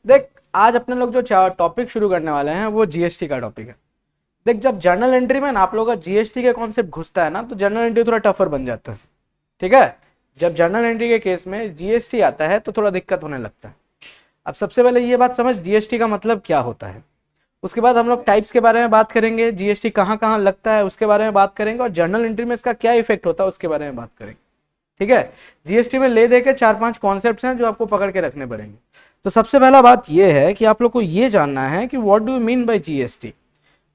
देख आज अपने लोग जो टॉपिक शुरू करने वाले हैं वो जीएसटी का टॉपिक है। देख जब जर्नल एंट्री में ना आप लोगों का जीएसटी का कॉन्सेप्ट घुसता है ना तो जर्नल एंट्री थोड़ा टफर बन जाता है। ठीक है, जब जर्नल एंट्री के केस में जीएसटी आता है तो थोड़ा दिक्कत होने लगता है। अब सबसे पहले ये बात समझ जीएसटी का मतलब क्या होता है, उसके बाद हम लोग टाइप्स के बारे में बात करेंगे, जीएसटी कहाँ कहाँ लगता है उसके बारे में बात करेंगे, और जर्नल एंट्री में इसका क्या इफेक्ट होता है उसके बारे में बात करेंगे। ठीक है, जीएसटी में ले दे के 4-5 कॉन्सेप्ट्स हैं जो आपको पकड़ के रखने पड़ेंगे। तो सबसे पहला बात यह है कि आप लोग को ये जानना है कि what do you mean bye GST.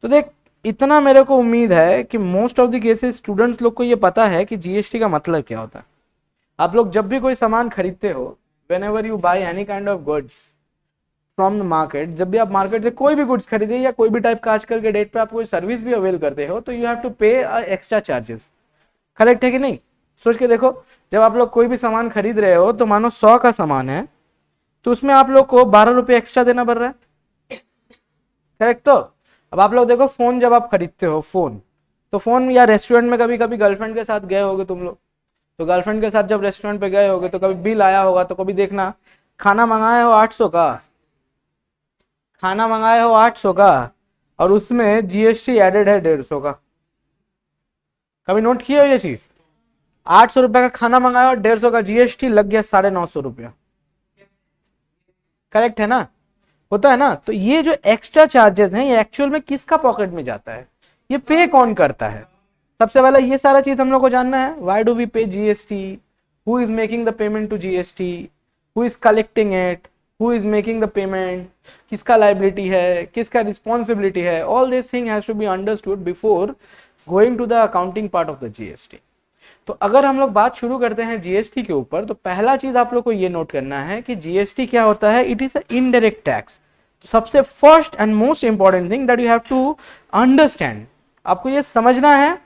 तो देख इतना मेरे को उम्मीद है कि most of the cases students लोग को ये पता है कि जीएसटी का मतलब क्या होता है। आप लोग जब भी कोई सामान खरीदते हो, whenever you buy any kind of goods from the market, जब भी आप मार्केट से कोई भी गुड्स खरीदे या कोई भी टाइप का आजकल के डेट पे आप कोई सर्विस भी अवेल करते हो तो you have to pay extra charges. Correct है कि नहीं? सोच के देखो, जब आप लोग कोई भी सामान खरीद रहे हो तो मानो 100 का सामान है तो उसमें आप लोग को 12 रुपये एक्स्ट्रा देना पड़ रहा है। करेक्ट? तो अब आप लोग देखो, फोन जब आप खरीदते हो फोन, तो फोन या रेस्टोरेंट में कभी कभी गर्लफ्रेंड के साथ गए होगे तुम लोग, तो गर्लफ्रेंड के साथ जब रेस्टोरेंट पे गए होगे तो कभी बिल आया होगा, तो कभी देखना खाना मंगाए हो 800 का, खाना मंगाए हो 800 का और उसमें जीएसटी एडेड है 150 का। कभी नोट किया हो ये चीज? 800 रुपए का खाना मंगाया और 150 का जीएसटी लग गया 950 रुपया। करेक्ट है ना? होता है ना? तो ये जो एक्स्ट्रा चार्जेस हैं ये एक्चुअल में किसका पॉकेट में जाता है, ये पे कौन करता है? सबसे पहले ये सारा चीज हम लोग को जानना है। Why do we pay GST, who is making the payment to GST, who is collecting it, who is making the payment, किसका लाइबिलिटी है, किसका रिस्पॉन्सिबिलिटी है। All this thing has to be understood before going to the accounting part of the GST. तो अगर हम लोग बात शुरू करते हैं जीएसटी के ऊपर, तो पहला चीज आप लोग को ये नोट करना है कि जीएसटी क्या होता है। It is a indirect tax. सबसे first and most important thing that you have to understand, आपको ये समझना है,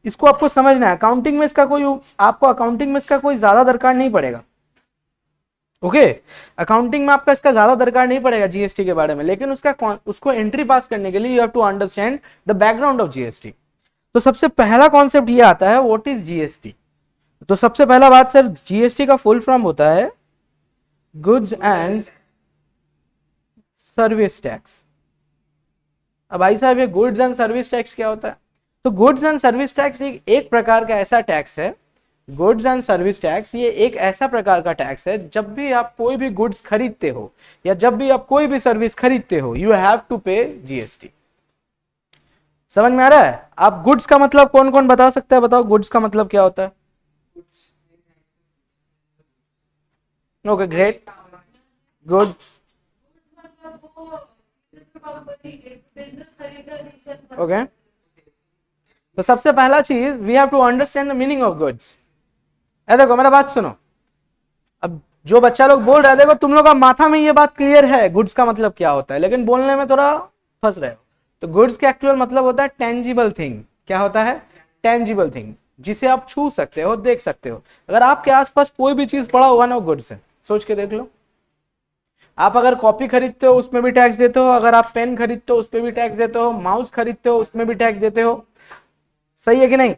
इसको आपको समझना है। अकाउंटिंग में इसका कोई, आपको अकाउंटिंग में इसका कोई ज्यादा दरकार नहीं पड़ेगा। ओके, अकाउंटिंग में आपका इसका ज्यादा दरकार नहीं पड़ेगा जीएसटी के बारे में, लेकिन उसको एंट्री पास करने के लिए you have to understand the background of GST. तो सबसे पहला कॉन्सेप्ट ये आता है, व्हाट इज जीएसटी। तो सबसे पहला बात सर, जीएसटी का फुल फॉर्म होता है गुड्स एंड सर्विस टैक्स। अब भाई साहब ये गुड्स एंड सर्विस टैक्स क्या होता है? तो गुड्स एंड सर्विस टैक्स एक प्रकार का ऐसा टैक्स है, गुड्स एंड सर्विस टैक्स ये एक ऐसा प्रकार का टैक्स है, जब भी आप कोई भी गुड्स खरीदते हो या जब भी आप कोई भी सर्विस खरीदते हो you have to pay GST. समझ में आ रहा है? आप गुड्स का मतलब कौन कौन बता सकता है? बताओ गुड्स का मतलब क्या होता है? Okay great, goods, okay. तो सबसे पहला चीज we have to understand the meaning of goods. देखो मेरा बात सुनो, अब जो बच्चा लोग बोल रहे हैं, देखो तुम लोग का माथा में ये बात क्लियर है गुड्स का मतलब क्या होता है, लेकिन बोलने में थोड़ा फंस रहे हो। तो गुड्स के एक्चुअल मतलब होता है टेंजिबल थिंग। क्या होता है? टेंजिबल थिंग, जिसे आप छू सकते हो, देख सकते हो। अगर आपके आसपास कोई भी चीज पड़ा हुआ ना, वो गुड्स है। सोच के देख लो, आप अगर कॉपी खरीदते हो उसमें भी टैक्स देते हो, अगर आप पेन खरीदते हो उस पर भी टैक्स देते हो, माउस खरीदते हो उसमें भी टैक्स देते हो। सही है कि नहीं?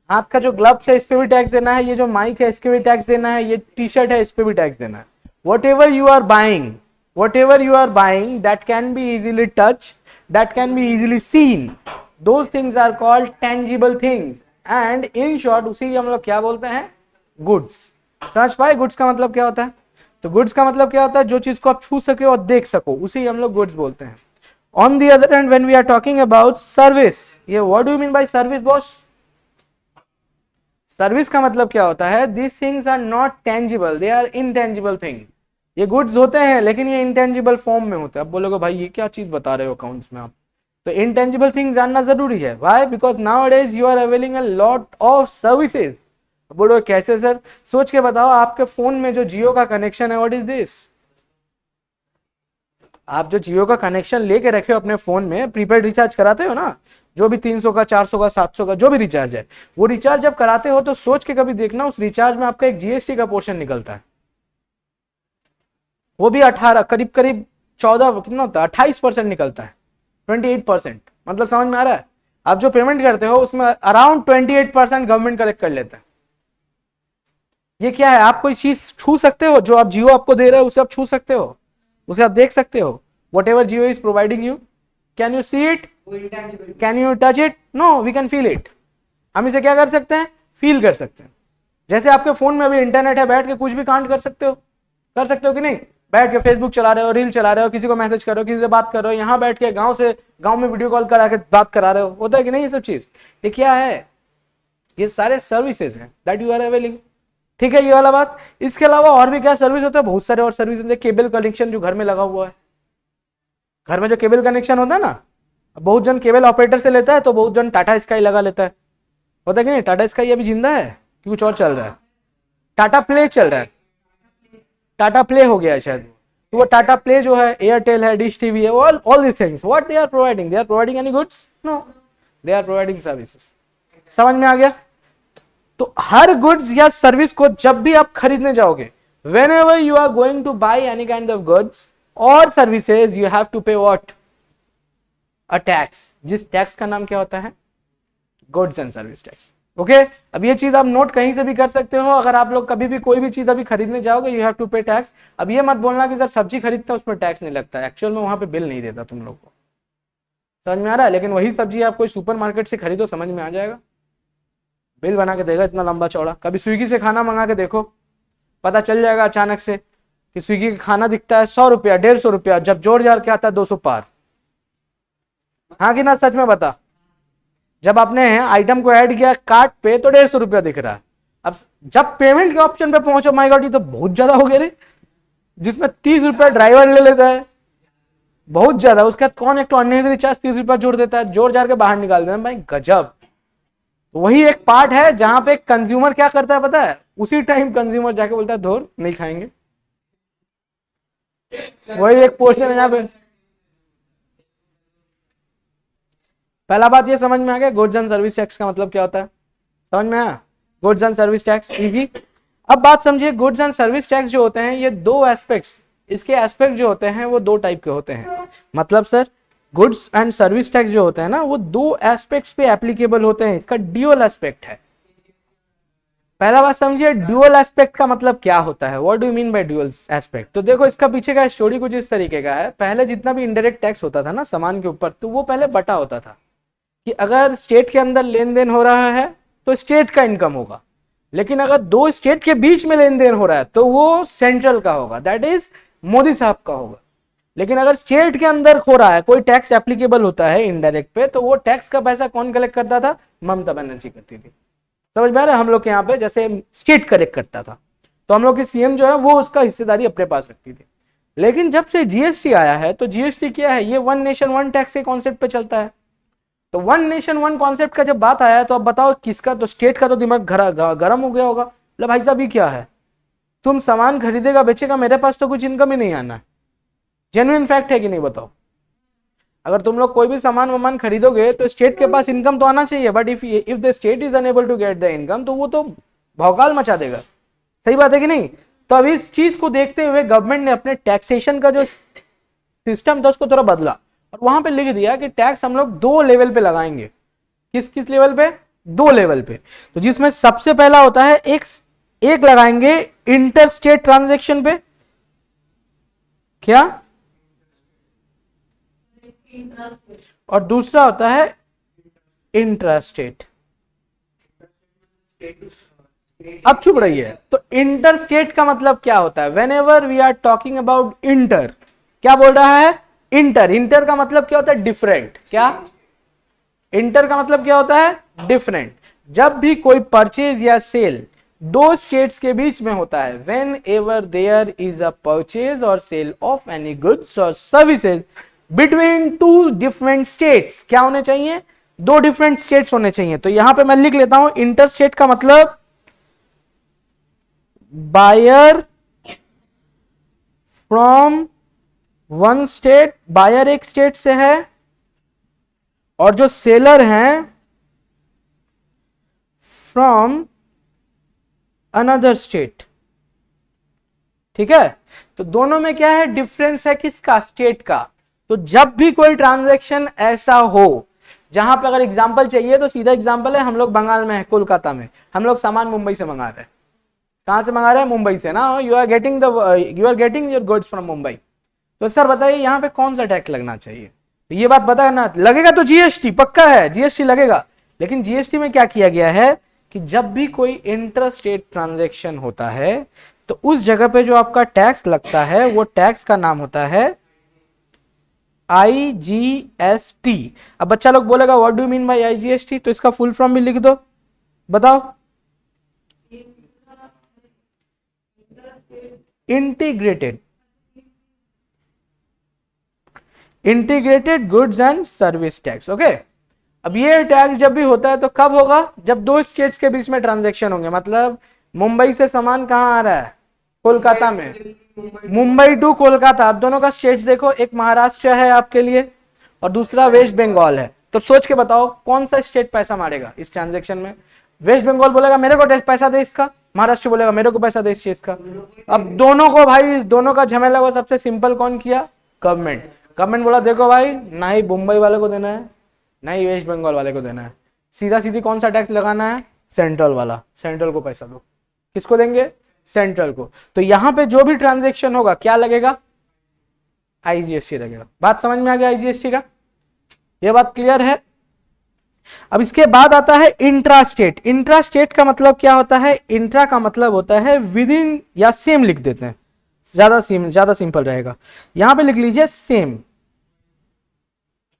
हाथ का जो ग्लव्स है इस पे भी टैक्स देना है, ये जो माइक है इसके भी टैक्स देना है, ये टी शर्ट है इस पे भी टैक्स देना है। Whatever you are buying that can be easily touch, that can be easily seen, those things are called tangible things, and in short उसी हम लोग क्या बोलते हैं? गुड्स। समझ पाए गुड्स का मतलब क्या होता है? तो गुड्स का मतलब क्या होता है? जो चीज को आप छू सके और देख सको उसी हम लोग गुड्स बोलते हैं। On the other hand when we are talking about service, ये what do you mean by service boss? Service का मतलब क्या होता है? This things are not tangible, they are intangible thing. ये गुड्स होते हैं लेकिन ये इंटेंजिबल फॉर्म में होते हैं। अब बोलोगे भाई ये क्या चीज बता रहे हो अकाउंट्स में आप? तो इंटेंजिबल थिंग जानना जरूरी है। Why? Because nowadays you are availing a lot of services. बोलो कैसे सर? सोच के बताओ, आपके फोन में जो जियो का कनेक्शन है, व्हाट इज दिस? आप जो जियो का कनेक्शन लेके रखे हो अपने फोन में, प्रीपेड रिचार्ज कराते हो ना, जो भी 300 का, 400 का, 700 का जो भी रिचार्ज है, वो रिचार्ज जब कराते हो तो सोच के कभी देखना उस रिचार्ज में आपका एक जीएसटी का पोर्शन निकलता है। वो भी 18, करीब करीब 14, कितना होता है? 28% निकलता है, 28%। मतलब समझ में आ रहा है? आप जो पेमेंट करते हो उसमें अराउंड 28% गवर्नमेंट कलेक्ट कर लेता है। ये क्या है? आप कोई चीज छू सकते हो? जो आप जियो आपको दे रहे हो उसे आप छू सकते हो? उसे आप देख सकते हो, whatever Jio is providing you, can you see it, can you touch it, no, we can feel it. हम इसे क्या कर सकते हैं, फील कर सकते हैं। जैसे आपके फोन में अभी इंटरनेट है, बैठ के कुछ भी कांड कर सकते हो कि नहीं, बैठ के फेसबुक चला रहे हो, रील चला रहे हो, किसी को मैसेज कर रहे हो, किसी से बात कर रहे हो, यहाँ बैठ के गांव में वीडियो कॉल करा के बात करा रहे हो, होता है कि नहीं ये सब चीज। ये क्या है, ये सारे सर्विसेज हैं दैट यू आर अवेलिंग, ठीक है, ये वाला बात। इसके अलावा और भी क्या सर्विस होता है, बहुत सारे और सर्विस होते हैं। केबल कनेक्शन जो घर में लगा हुआ है, घर में जो केबल कनेक्शन होता है ना, बहुत जन केबल ऑपरेटर से लेता है, तो बहुत जन टाटा स्काई लगा लेता है, होता है कि नहीं। टाटा स्काई अभी जिंदा है कि कुछ और चल रहा है, टाटा प्ले चल रहा है, टाटा प्ले हो गया है शायद। तो वो टाटा प्ले जो है, एयरटेल है, डिश टीवी है, all this things what they are providing any goods, no, they are providing services. समझ में आ गया। तो हर गुड्स या सर्विस को जब भी आप खरीदने जाओगे, whenever you are going to buy any kind of goods or services, you have to pay what, a tax। जिस टैक्स का नाम क्या होता है, goods and service tax. Okay, अब ये चीज आप नोट कहीं से भी कर सकते हो। अगर आप लोग कभी भी कोई भी चीज अभी खरीदने जाओगे, यू हैव टू पे टैक्स। अब ये मत बोलना कि सर सब्जी खरीदते हैं उसमें टैक्स नहीं लगता, एक्चुअल में वहां पे बिल नहीं देता तुम लोग को, समझ में आ रहा है। लेकिन वही सब्जी आप कोई सुपर मार्केट से खरीदो, समझ में आ जाएगा, बिल बना के देगा इतना लंबा चौड़ा। कभी स्विगी से खाना मंगा के देखो, पता चल जाएगा अचानक से कि स्विगी का खाना दिखता है 100 रुपया, 150 रुपया, जब जोड़ जाड़ के आता है 200 पार। हाँ कि ना, सच में बता, जब आपने आइटम को ऐड किया कार्ट पे तो 150 रुपया दिख रहा है। अब जब पेमेंट के ऑप्शन पे पहुंचो, माय गॉड ये तो बहुत ज्यादा हो गया रे, जिसमें 30 रुपया ड्राइवर ले लेता है, बहुत ज्यादा। उसके बाद कौन एक तो अननेसेसरी चार्ज 30 रुपया जोड़ देता है, जोड़ जाड़ के बाहर निकाल देना, भाई गजब। वही एक पार्ट है जहां पे कंज्यूमर क्या करता है पता है, उसी टाइम कंज्यूमर जाके बोलता है धोर नहीं खाएंगे। वही एक पोर्शन है जहां पे, पहला बात ये समझ में आ गया गुड्स एंड सर्विस टैक्स का मतलब क्या होता है, समझ में आया, goods and service tax easy. अब बात समझिए, गुड्स एंड सर्विस टैक्स जो होते हैं ये दो एस्पेक्ट्स, इसके एस्पेक्ट जो होते हैं वो दो टाइप के होते हैं। मतलब sir goods and service tax जो होते हैं ना, वो दो एस्पेक्ट्स पे एप्लीकेबल होते हैं, इसका ड्यूअल एस्पेक्ट है। पहला बात समझिए, ड्यूअल एस्पेक्ट का मतलब क्या होता है, what do you mean bye dual aspect. तो देखो इसका पीछे का स्टोरी कुछ इस तरीके का है। पहले जितना भी इनडायरेक्ट टैक्स होता था ना सामान के ऊपर, तो वो पहले बटा होता था कि अगर स्टेट के अंदर लेन देन हो रहा है तो स्टेट का इनकम होगा, लेकिन अगर दो स्टेट के बीच में लेन देन हो रहा है तो वो सेंट्रल का होगा, दैट इज मोदी साहब का होगा। लेकिन अगर स्टेट के अंदर हो रहा है, कोई टैक्स एप्लीकेबल होता है इनडायरेक्ट पे, तो वो टैक्स का पैसा कौन कलेक्ट करता था, ममता बनर्जी करती थी। समझ में आ रहा है, हम लोग के यहाँ पे जैसे स्टेट कलेक्ट करता था, तो हम लोग की सीएम जो है वो उसका हिस्सेदारी अपने पास रखती थी। लेकिन जब से जीएसटी आया है, तो जीएसटी क्या है, ये वन नेशन वन टैक्स के कॉन्सेप्ट पे चलता है। तो वन नेशन वन कॉन्सेप्ट का जब बात आया, तो अब बताओ किसका, तो स्टेट का तो दिमाग गर्म हो गया होगा, मतलब भाई साहब ये क्या है, तुम सामान खरीदेगा बेचेगा, मेरे पास तो कुछ इनकम ही नहीं आना है। जेन्युइन फैक्ट है कि नहीं बताओ। अगर तुम लोग कोई भी सामान वामान खरीदोगे तो स्टेट के पास इनकम तो आना चाहिए, but if the state is unable to get the income, तो वो तो भौकाल मचा देगा। सही बात है कि नहीं। तो अब इस चीज को देखते हुए गवर्नमेंट ने अपने टैक्सेशन का जो सिस्टम था उसको थोड़ा बदला, और वहां पे लिख दिया कि टैक्स हम लोग दो लेवल पे लगाएंगे। किस किस लेवल पे, दो लेवल पे। तो जिसमें सबसे पहला होता है एक लगाएंगे इंटर स्टेट ट्रांजेक्शन पे, क्या, और दूसरा होता है इंट्रा स्टेट। अब चुप रही है। तो इंटर स्टेट का मतलब क्या होता है, whenever we are talking about inter, क्या बोल रहा है, इंटर का मतलब क्या होता है, डिफरेंट। क्या, इंटर का मतलब क्या होता है, डिफरेंट। जब भी कोई परचेज या सेल दो स्टेट्स के बीच में होता है, whenever there is a purchase और सेल ऑफ एनी गुड्स और services between two different states, क्या होने चाहिए, दो डिफरेंट स्टेट्स होने चाहिए। तो यहां पे मैं लिख लेता हूं, इंटर स्टेट का मतलब buyer from one state, buyer एक स्टेट से है, और जो सेलर हैं फ्रॉम अनदर स्टेट। ठीक है, तो दोनों में क्या है, डिफरेंस है, किसका, स्टेट का। तो जब भी कोई ट्रांजैक्शन ऐसा हो जहां पे, अगर एग्जांपल चाहिए तो सीधा एग्जांपल है, हम लोग बंगाल में है, कोलकाता में, हम लोग सामान मुंबई से मंगा रहे हैं। कहां से मंगा रहे हैं, मुंबई से ना। You are getting your goods from Mumbai. तो सर बताइए यहाँ पे कौन सा टैक्स लगना चाहिए, तो ये बात बताना लगेगा तो जीएसटी पक्का है, जीएसटी लगेगा। लेकिन जीएसटी में क्या किया गया है कि जब भी कोई इंटर स्टेट ट्रांजैक्शन होता है तो उस जगह पे जो आपका टैक्स लगता है वो टैक्स का नाम होता है आईजीएसटी। अब बच्चा लोग बोलेगा what do you mean bye IGST, तो इसका फुल फॉर्म भी लिख दो, बताओ। Integrated integrated goods and service tax. Okay, अब ये टैक्स जब भी होता है तो कब होगा, जब दो स्टेट्स के बीच में ट्रांजैक्शन होंगे। मतलब मुंबई से सामान कहां आ रहा है, कोलकाता में, मुंबई टू कोलकाता। अब दोनों का स्टेट्स देखो, एक महाराष्ट्र है आपके लिए और दूसरा वेस्ट बंगाल है। तो सोच के बताओ कौन सा स्टेट पैसा मारेगा इस ट्रांजैक्शन में। वेस्ट बंगाल बोलेगा मेरे को पैसा दे इसका, महाराष्ट्र बोलेगा मेरे को पैसा दे इस चीज का। अब दोनों को भाई, इस दोनों का झमेला को सबसे सिंपल कौन किया, गवर्नमेंट। गवर्नमेंट बोला देखो भाई, ना ही मुंबई वाले को देना है ना ही वेस्ट बंगाल वाले को देना है, सीधा सीधी कौन सा टैक्स लगाना है, सेंट्रल वाला। सेंट्रल को पैसा दो, किसको देंगे, सेंट्रल को। तो यहां पे जो भी ट्रांजैक्शन होगा क्या लगेगा, आईजीएसटी लगेगा। बात समझ में आ गया आईजीएसटी का, ये बात क्लियर है। अब इसके बाद आता है इंट्रा स्टेट। इंट्रा स्टेट का मतलब क्या होता है, इंट्रा का मतलब होता है विद इन या सेम लिख देते हैं, ज्यादा सिंपल रहेगा। यहां पे लिख लीजिए सेम,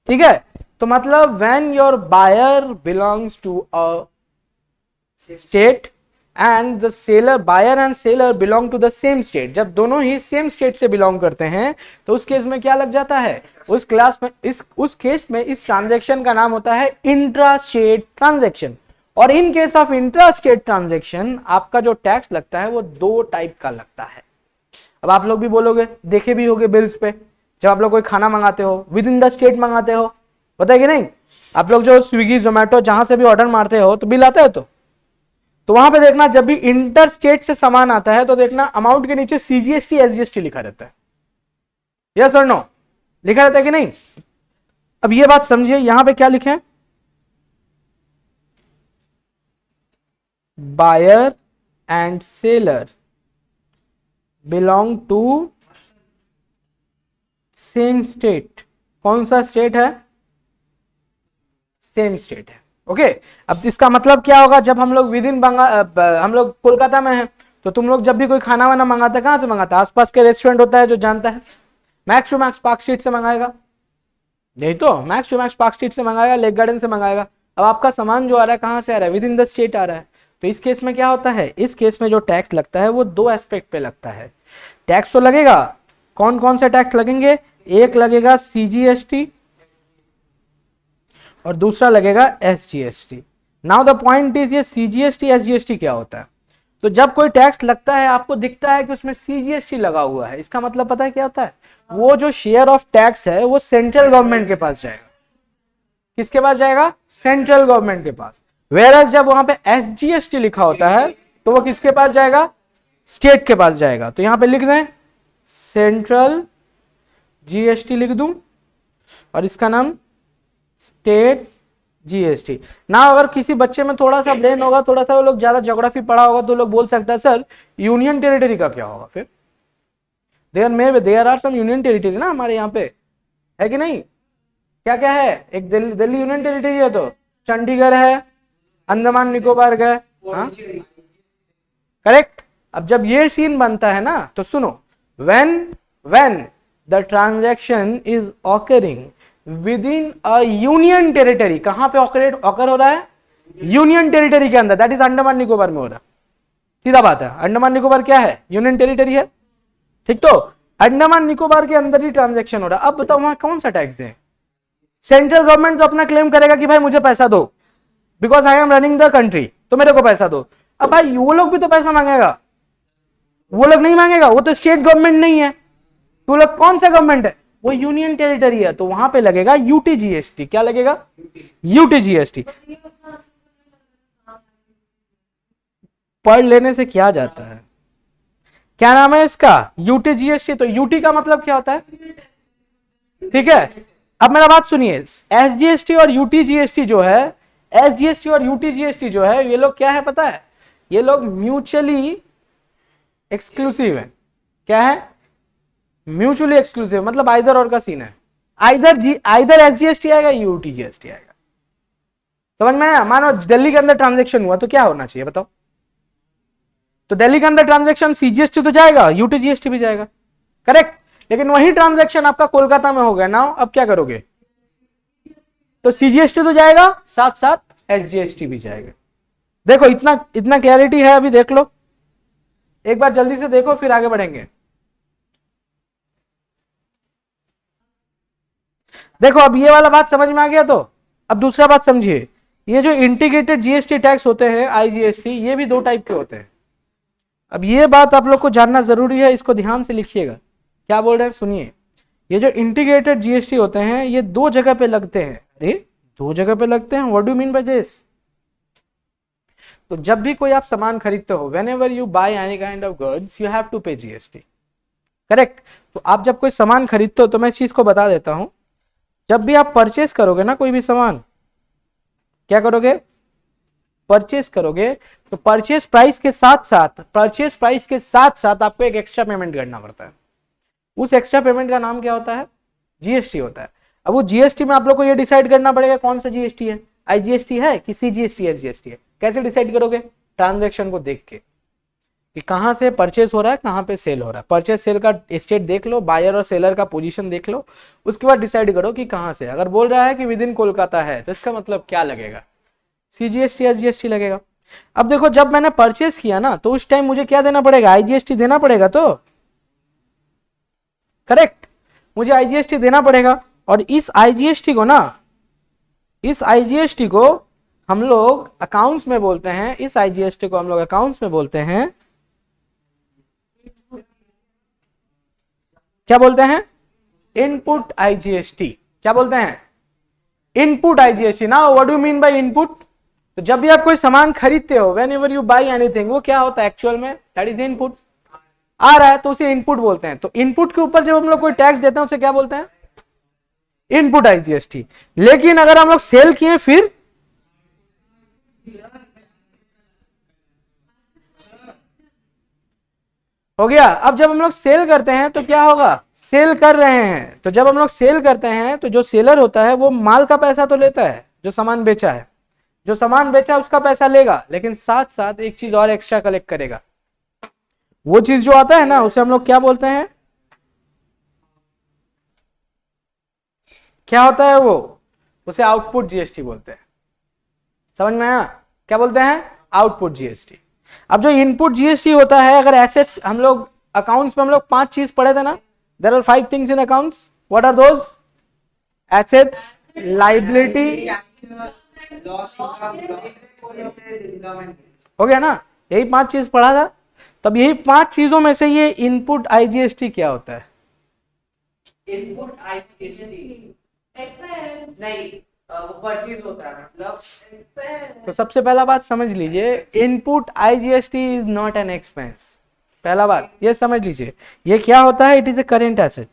ठीक है। तो मतलब when your buyer belongs to a state and the seller, buyer and seller belong to the same state, जब दोनों ही सेम स्टेट से बिलोंग करते हैं तो उस केस में क्या लग जाता है, उस केस में इस ट्रांजैक्शन का नाम होता है इंट्रा स्टेट ट्रांजैक्शन। और in case of intra state transaction आपका जो टैक्स लगता है वो दो टाइप का लगता है। अब आप लोग भी बोलोगे, देखे भी होगे बिल्स पे, जब आप लोग कोई खाना मंगाते हो विद इन द स्टेट मंगाते हो, बताइए नहीं, आप लोग जो स्विगी जोमेटो जहां से भी ऑर्डर मारते हो तो बिल आता है। तो वहां पे देखना जब भी इंटर स्टेट से सामान आता है तो देखना अमाउंट के नीचे सीजीएसटी एसजीएसटी लिखा रहता है, यस और नो, लिखा रहता है कि नहीं। अब ये बात समझिए, यहां पे क्या लिखे, buyer and seller belong to same state. कौन सा स्टेट है, सेम स्टेट है। ओके, अब इसका मतलब क्या होगा, जब हम लोग विद इन हम लोग कोलकाता में हैं तो तुम लोग जब भी कोई खाना वाना मंगाते हैं कहां से मंगाते हैं, आसपास के रेस्टोरेंट होता है जो जानता है, max to max park street से मंगाएगा, यही तो, max to max park street से मंगाएगा, लेक गार्डन से मंगाएगा। अब आपका सामान जो आ रहा है कहां से आ रहा है, विद इन द स्टेट आ रहा है। तो इस केस में क्या होता है, इस केस में जो टैक्स लगता है वो दो एस्पेक्ट पे लगता है। टैक्स तो लगेगा, कौन कौन से टैक्स लगेंगे, एक लगेगा सीजीएसटी और दूसरा लगेगा SGST. Now the point is, ये सीजीएसटी एसजीएसटी क्या होता है। तो जब कोई टैक्स लगता है आपको दिखता है कि उसमें सीजीएसटी लगा हुआ है, इसका मतलब पता है क्या होता है, वो जो शेयर ऑफ टैक्स है वो सेंट्रल गवर्नमेंट के पास जाएगा। किसके पास जाएगा, सेंट्रल गवर्नमेंट के पास। वेयरएज जब वहां पे एसजीएसटी लिखा होता है तो वो किसके पास जाएगा, स्टेट के पास जाएगा। तो यहां पे लिख दें सेंट्रल जीएसटी लिख दूं और इसका नाम स्टेट जीएसटी। ना अगर किसी बच्चे में थोड़ा सा ब्रेन होगा, थोड़ा सा वो लोग ज्यादा ज्योग्राफी पढ़ा होगा तो लोग बोल सकता है सर यूनियन टेरिटरी का क्या होगा, फिर there are some union territory ना हमारे यहाँ पे, है कि नहीं, क्या क्या है, एक दिल्ली यूनियन टेरिटरी है, तो चंडीगढ़ है, अंडमान निकोबार गए, हाँ करेक्ट। अब जब ये सीन बनता है ना तो सुनो, when the transaction is occurring within a union territory, कहां पे ऑकर हो रहा है, यूनियन टेरिटरी के अंदर, दैट इज अंडमान निकोबार में हो रहा। सीधा बात है, अंडमान निकोबार क्या है, यूनियन टेरिटरी है, ठीक। तो अंडमान निकोबार के अंदर ही ट्रांजैक्शन हो रहा है। अब बताओ वहां कौन सा टैक्स है, सेंट्रल गवर्नमेंट तो अपना क्लेम करेगा कि भाई मुझे पैसा दो, because I am running the country, तो मेरे को पैसा दो। अब भाई वो लोग भी तो पैसा मांगेगा, वो लोग नहीं मांगेगा, वो तो स्टेट गवर्नमेंट नहीं है, तो लोग कौन सा गवर्नमेंट है, वो यूनियन टेरिटरी है, तो वहां पे लगेगा यूटीजीएसटी। क्या लगेगा, यूटीजीएसटी। पढ़ लेने से क्या जाता है, क्या नाम है इसका, यूटीजीएसटी। तो यूटी का मतलब क्या होता है, ठीक है। अब मेरा बात सुनिए, एसजीएसटी और यूटीजीएसटी जो है, एसजीएसटी और यूटीजीएसटी जो है, ये लोग क्या है पता है, ये लोग म्यूचुअली एक्सक्लूसिव है। क्या है, म्यूचुअली एक्सक्लूसिव मतलब आइदर और का सीन है, आइदर एसजीएसटी आएगा, यूटी जीएसटी आएगा। समझ में आया? मानो दिल्ली के अंदर ट्रांजेक्शन हुआ तो क्या होना चाहिए बताओ? तो दिल्ली के अंदर ट्रांजेक्शन सीजीएसटी तो जाएगा, यूटी जीएसटी भी जाएगा, करेक्ट। लेकिन वही ट्रांजेक्शन आपका कोलकाता में हो गया ना, अब क्या करोगे? तो सीजीएसटी तो जाएगा, साथ साथ एसजीएसटी भी जाएगा। देखो इतना इतना क्लैरिटी है, अभी देख लो एक बार जल्दी से देखो, फिर आगे बढ़ेंगे। देखो अब ये वाला बात समझ में आ गया, तो अब दूसरा बात समझिए। ये जो इंटीग्रेटेड जीएसटी टैक्स होते हैं आईजीएसटी, ये भी दो टाइप के होते हैं। अब ये बात आप लोग को जानना जरूरी है, इसको ध्यान से लिखिएगा। क्या बोल रहे हैं सुनिए, ये जो इंटीग्रेटेड जीएसटी होते हैं ये दो जगह पे लगते हैं। अरे दो जगह पे लगते हैं, what do mean by this? तो जब भी कोई आप सामान खरीदते हो, whenever you buy any kind of goods you have to pay GST, correct. तो आप जब कोई सामान खरीदते हो, तो मैं इस चीज को बता देता हूं, जब भी आप परचेस करोगे ना कोई भी सामान, क्या करोगे? परचेस करोगे तो परचेस प्राइस के साथ साथ आपको एक एक्स्ट्रा पेमेंट करना पड़ता है। उस एक्स्ट्रा पेमेंट का नाम क्या होता है? जीएसटी होता है। अब वो जीएसटी में आप लोग को ये डिसाइड करना पड़ेगा कौन सा जीएसटी है, आईजीएसटी है कि सीजीएसटी एसजीएसटी है। कैसे डिसाइड करोगे? ट्रांजैक्शन को देख के कि कहां से परचेस हो रहा है, कहां पे सेल हो रहा है। परचेस सेल का स्टेट देख लो, बायर और सेलर का पोजीशन देख लो, उसके बाद डिसाइड करो कि कहां से। अगर बोल रहा है कि विद इन कोलकाता है, तो इसका मतलब क्या लगेगा? सीजीएसटी एसजीएसटी लगेगा। अब देखो जब मैंने परचेस किया ना, तो उस टाइम मुझे क्या देना पड़ेगा? आईजीएसटी देना पड़ेगा, तो करेक्ट, मुझे आईजीएसटी देना पड़ेगा। और इस आईजीएसटी को हम लोग अकाउंट्स में बोलते हैं, इस आईजीएसटी को हम लोग अकाउंट्स में बोलते हैं, क्या बोलते हैं? Input IGST. क्या बोलते हैं? Input IGST. Now what do you mean by input? तो जब भी आप कोई सामान खरीदते हो, whenever you buy anything, वो क्या होता है एक्चुअल में? That is input. आ रहा है तो उसे इनपुट बोलते हैं। तो इनपुट के ऊपर जब हम लोग कोई टैक्स देते हैं उसे क्या बोलते हैं? Input IGST. लेकिन अगर हम लोग सेल किए फिर हो गया। अब जब हम लोग सेल करते हैं तो क्या होगा? सेल कर रहे हैं, तो जब हम लोग सेल करते हैं तो जो सेलर होता है वो माल का पैसा तो लेता है, जो सामान बेचा है, जो सामान बेचा उसका पैसा लेगा, लेकिन साथ साथ एक चीज और एक्स्ट्रा कलेक्ट करेगा। वो चीज जो आता है ना, उसे हम लोग क्या बोलते हैं? क्या होता है वो? उसे आउटपुट जीएसटी बोलते हैं। समझ में आया? क्या बोलते हैं? Output GST. अब जो इनपुट जीएसटी होता है, अगर एसेट्स हम लोग अकाउंट्स में हम लोग 5 चीज पढ़े थे ना, there are 5 things in accounts. What are those? Assets, liability, हो गया ना? यही 5 चीज पढ़ा था। तब यही 5 चीजों में से ये इनपुट आईजीएसटी क्या होता है? इनपुट आईजीएसटी नहीं, वो परचेज होता है मतलब। तो सबसे पहला बात समझ लीजिए, input IGST is not an expense. पहला बात ये समझ लीजिए, ये क्या होता है? It is a current asset.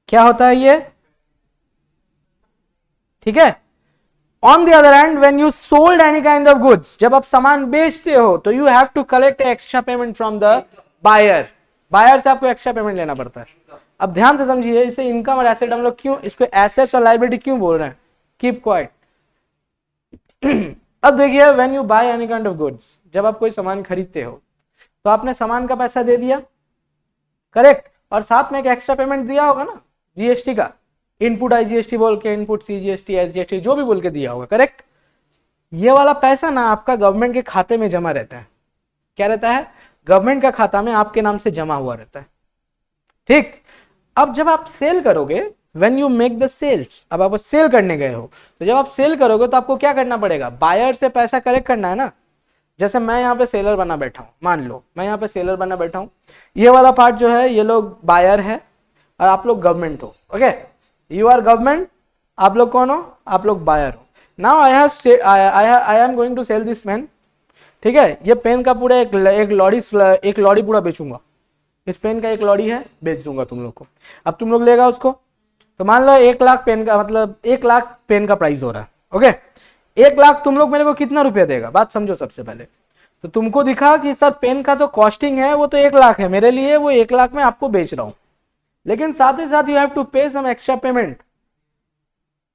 क्या होता है ये? ठीक है। On the other hand, when you sold any kind of goods, जब आप सामान बेचते हो तो you have to collect extra payment from the buyer. Buyer से आपको एक्स्ट्रा पेमेंट लेना पड़ता है। अब ध्यान से समझिए, इसे इनकम और एसेट हम लोग क्यों, इसको एसेट्स और लायबिलिटी क्यों बोल रहे हैं? Keep quiet. अब देखिए, when you buy any kind of goods, जब आप कोई सामान खरीदते हो तो आपने सामान का पैसा दे दिया, करेक्ट, और साथ में एक एक्स्ट्रा पेमेंट दिया होगा ना जीएसटी का, इनपुट आईजीएसटी बोल के, इनपुट सीजीएसटी एसजीएसटी जो भी बोल के दिया होगा, करेक्ट। ये वाला पैसा ना आपका गवर्नमेंट के खाते में जमा रहता है। क्या रहता है? गवर्नमेंट का खाता में आपके नाम से जमा हुआ रहता है, ठीक। अब जब आप सेल करोगे, when you make the sales, अब आप सेल करने गए हो, तो जब आप सेल करोगे तो आपको क्या करना पड़ेगा? बायर से पैसा कलेक्ट करना है ना। जैसे मैं यहाँ पे सेलर बना बैठा हूँ, मान लो मैं यहाँ पे सेलर बना बैठा हूँ, ये वाला पार्ट जो है ये लोग बायर है और आप लोग गवर्नमेंट हो, ओके। यू आर गवर्नमेंट, आप लोग कौन हो? आप लोग बायर हो। Now I am going to sell this pen, ठीक है। ये पेन का पूरा एक लॉरी पूरा बेचूंगा। इस पेन का एक लॉरी है, बेच दूंगा तुम लोग को। अब तुम लोग लेगा उसको, तो मान लो 1 लाख पेन का, मतलब 1 लाख पेन का प्राइस हो रहा है, ओके। 1 लाख तुम लोग मेरे को कितना रुपया देगा? बात समझो सबसे पहले। तो तुमको दिखा कि सर पेन का तो कॉस्टिंग है वो तो 1 लाख है मेरे लिए, वो 1 लाख में आपको बेच रहा हूं, लेकिन साथ ही साथ you have to pay some extra payment.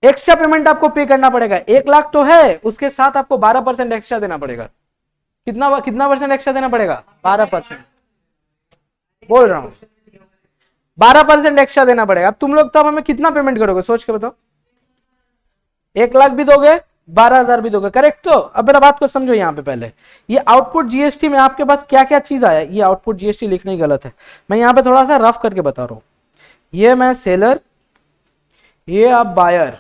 Extra payment आपको पे करना पड़ेगा। 1 लाख तो है, उसके साथ आपको 12% एक्स्ट्रा देना पड़ेगा। कितना कितना परसेंट एक्स्ट्रा देना पड़ेगा? 12%। बोल रहा हूं 12% एक्स्ट्रा देना पड़ेगा। अब तुम लोग तब हमें कितना पेमेंट करोगे सोच के बताओ? 1 लाख भी दोगे, 12,000 भी दोगे, करेक्ट? तो अब मेरा बात को समझो यहाँ पे पहले, ये आउटपुट जीएसटी में आपके पास क्या क्या चीज आया। ये आउटपुट जीएसटी लिखना ही गलत है, मैं यहाँ पे थोड़ा सा रफ करके बता रहा हूं। ये मैं सेलर, ये आप बायर,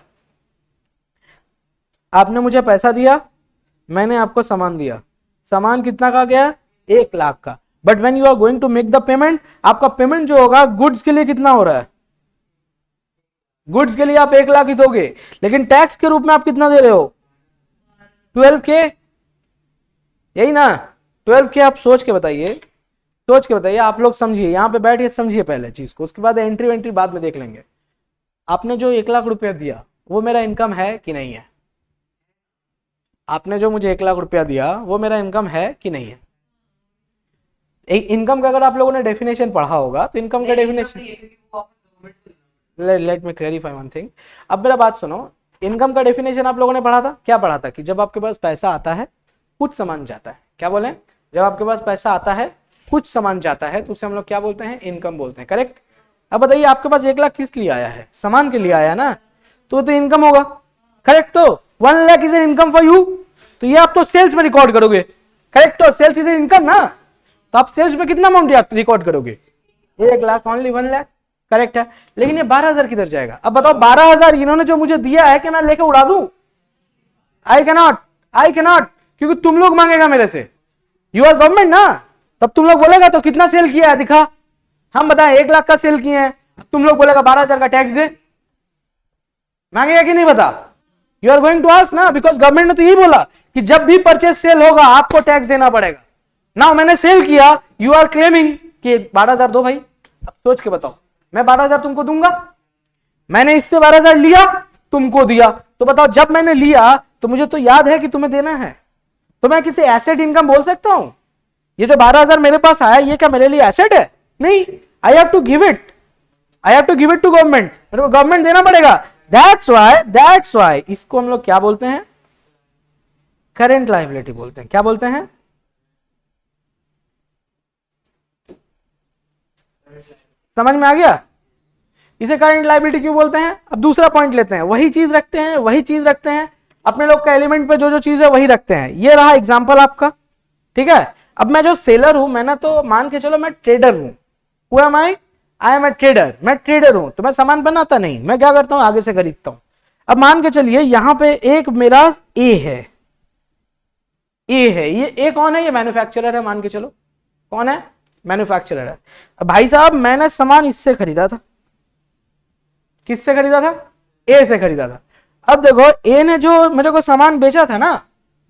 आपने मुझे पैसा दिया, मैंने आपको सामान दिया, सामान कितना का गया? 1 लाख का। But when you are going to make the payment, आपका पेमेंट जो होगा गुड्स के लिए कितना हो रहा है? गुड्स के लिए आप 1 लाख ही दोगे, लेकिन टैक्स के रूप में आप कितना दे रहे हो? 12K, यही ना? 12K। आप सोच के बताइए, सोच के बताइए, आप लोग समझिए, यहां पे बैठ के समझिए पहले चीज को, उसके बाद एंट्री वेंट्री बाद में देख लेंगे। आपने जो 1 लाख रुपया दिया वो मेरा इनकम है कि नहीं है? आपने जो मुझे 1 लाख रुपया दिया वो मेरा इनकम है कि नहीं है? इनकम का अगर आप लोगों ने डेफिनेशन पढ़ा होगा तो इनकम का definition, let me clarify one thing. अब मेरा बात सुनो, इनकम का डेफिनेशन आप लोगों ने पढ़ा था, क्या पढ़ा था? कि जब आपके पास पैसा आता है कुछ सामान जाता है, क्या बोले? जब आपके पास पैसा आता है कुछ सामान जाता है तो उसे हम लोग क्या बोलते हैं? इनकम बोलते हैं, करेक्ट? अब बताइए आपके पास 1 लाख किस लिए आया है? सामान के लिए आया ना, तो इनकम होगा, करेक्ट? तो 1 lakh is an income for you, तो ये आप तो सेल्स में रिकॉर्ड करोगे, करेक्ट? तो सेल्स इज इनकम ना, तो आप सेल्स में कितना अमाउंट रिकॉर्ड करोगे? 1 लाख, ओनली 1 लाख, करेक्ट है? लेकिन ये 12,000 किधर जाएगा? अब बताओ 12,000 इन्होंने जो मुझे दिया है कि मैं लेके उड़ा दूं? आई कैनॉट, क्योंकि तुम लोग मांगेगा मेरे से, यू आर गवर्नमेंट ना, तब तुम लोग बोलेगा तो कितना सेल किया है दिखा, हम बताएं 1 लाख का सेल किए हैं, तुम लोग बोलेगा 12,000 का टैक्स दे, मांगेगा कि नहीं बता? You are going to ask ना, बिकॉज गवर्नमेंट ने तो यही बोला कि जब भी परचेज सेल होगा आपको टैक्स देना पड़ेगा। ना मैंने सेल किया, यू आर क्लेमिंग कि 12,000 दो भाई। अब सोच के बताओ, मैं 12,000 तुमको दूंगा, मैंने इससे 12,000 लिया तुमको दिया, तो बताओ जब मैंने लिया तो मुझे तो याद है कि तुम्हें देना है, तो मैं किसी एसेट इनकम बोल सकता हूं? ये जो 12,000 मेरे पास आया ये क्या मेरे लिए एसेट है? नहीं, I have to give it, to government, मेरे को गवर्नमेंट देना पड़ेगा। दैट्स वाई इसको हम लोग क्या बोलते हैं? करेंट लायबिलिटी बोलते हैं। क्या बोलते हैं? समझ में आ गया? इसे करंट लायबिलिटी क्यों बोलते हैं? अब दूसरा पॉइंट लेते हैं, वही चीज रखते हैं, अपने लोग का एलिमेंट पे जो चीज है वही रखते हैं। ये रहा एग्जांपल आपका, ठीक है? अब मैं जो सेलर हूं, मैंने तो मान के चलो मैं ट्रेडर हूं, आई एम ए ट्रेडर, मैं ट्रेडर हूं, तो मैं सामान बनाता नहीं, मैं क्या करता हूं? आगे से खरीदता हूं। अब मान के चलिए यहां पे एक मेरा ए है, ये ए कौन है? ये मैन्युफैक्चरर है, मान के चलो कौन है? मैन्युफैक्चरर है। अब भाई साहब मैंने सामान इससे खरीदा था, किससे खरीदा था? ए से खरीदा था। अब देखो ए ने जो मेरे को सामान बेचा था ना,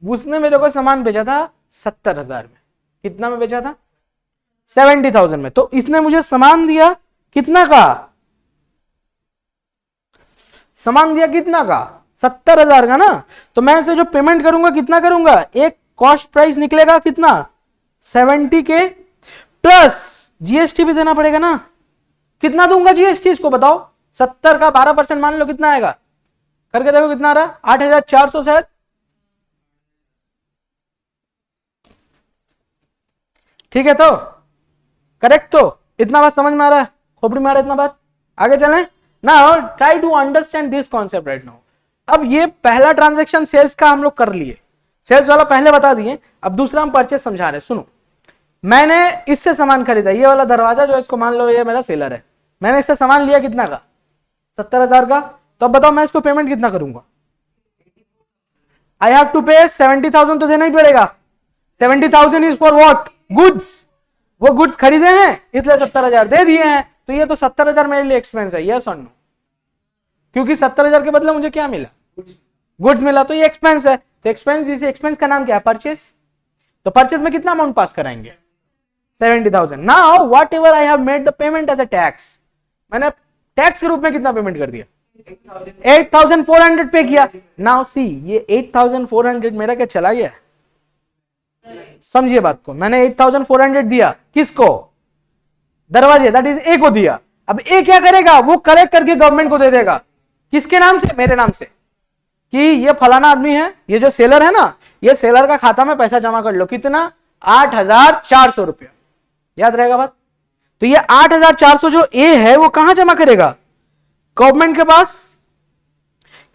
उसने मेरे को सामान बेचा था 70,000 में। कितना में बेचा था? 70,000 में। तो इसने मुझे सामान दिया कितना का? सामान दिया कितना का? 70,000 का ना। तो मैं इसे जो पेमेंट करूंगा कितना करूंगा? एक कॉस्ट प्राइस निकलेगा कितना? 70K प्लस जीएसटी भी देना पड़ेगा ना। कितना दूंगा जीएसटी इसको बताओ? 70 का 12% मान लो, कितना आएगा? करके देखो कितना आ रहा? 8,400 शायद। ठीक है, तो करेक्ट? तो इतना बात समझ में आ रहा है? खोपड़ी में आ रहा है इतना बात? आगे चलें ना, try to understand this concept right now. अब ये पहला ट्रांजैक्शन सेल्स का हम लोग कर लिए, सेल्स वाला पहले बता दिए, अब दूसरा हम परचेज समझा रहे। सुनो, मैंने इससे सामान खरीदा, ये वाला दरवाजा जो इसको मान लो ये मेरा सेलर है, मैंने इससे सामान लिया कितना का? 70,000 का। तो अब बताओ मैं इसको पेमेंट कितना करूंगा? आई हैव टू पे 70,000 तो देना ही पड़ेगा। 70,000 इज फॉर व्हाट? गुड्स। वो गुड्स खरीदे हैं इसलिए 70,000 दे दिए हैं, तो ये तो 70,000 मेरे लिए एक्सपेंस है, यस और नो? क्योंकि 70,000 के बदले मुझे क्या मिला? गुड्स मिला, तो ये एक्सपेंस है। तो एक्सपेंस, इस एक्सपेंस का नाम क्या है? परचेस। तो परचेस में कितना अमाउंट पास कराएंगे? 70,000। Now whatever I have made the payment as a tax, मैंने टैक्स के रूप में कितना पेमेंट कर दिया? 8,400 पे किया। नाउ सी, ये 8,400 मेरा क्या चला गया? समझिए बात को, मैंने 8400 दिया किसको, दरवाजे, दैट इज ए को दिया। अब ए क्या करेगा, वो कलेक्ट करके गवर्नमेंट को दे देगा, किसके नाम से, मेरे नाम से, कि ये फलाना आदमी है, ये जो सेलर है ना, ये सेलर का खाता में पैसा जमा कर लो, कितना, 8400 रुपया, याद रहेगा बात। तो ये 8400 जो ए है वो कहां जमा करेगा, गवर्नमेंट के पास,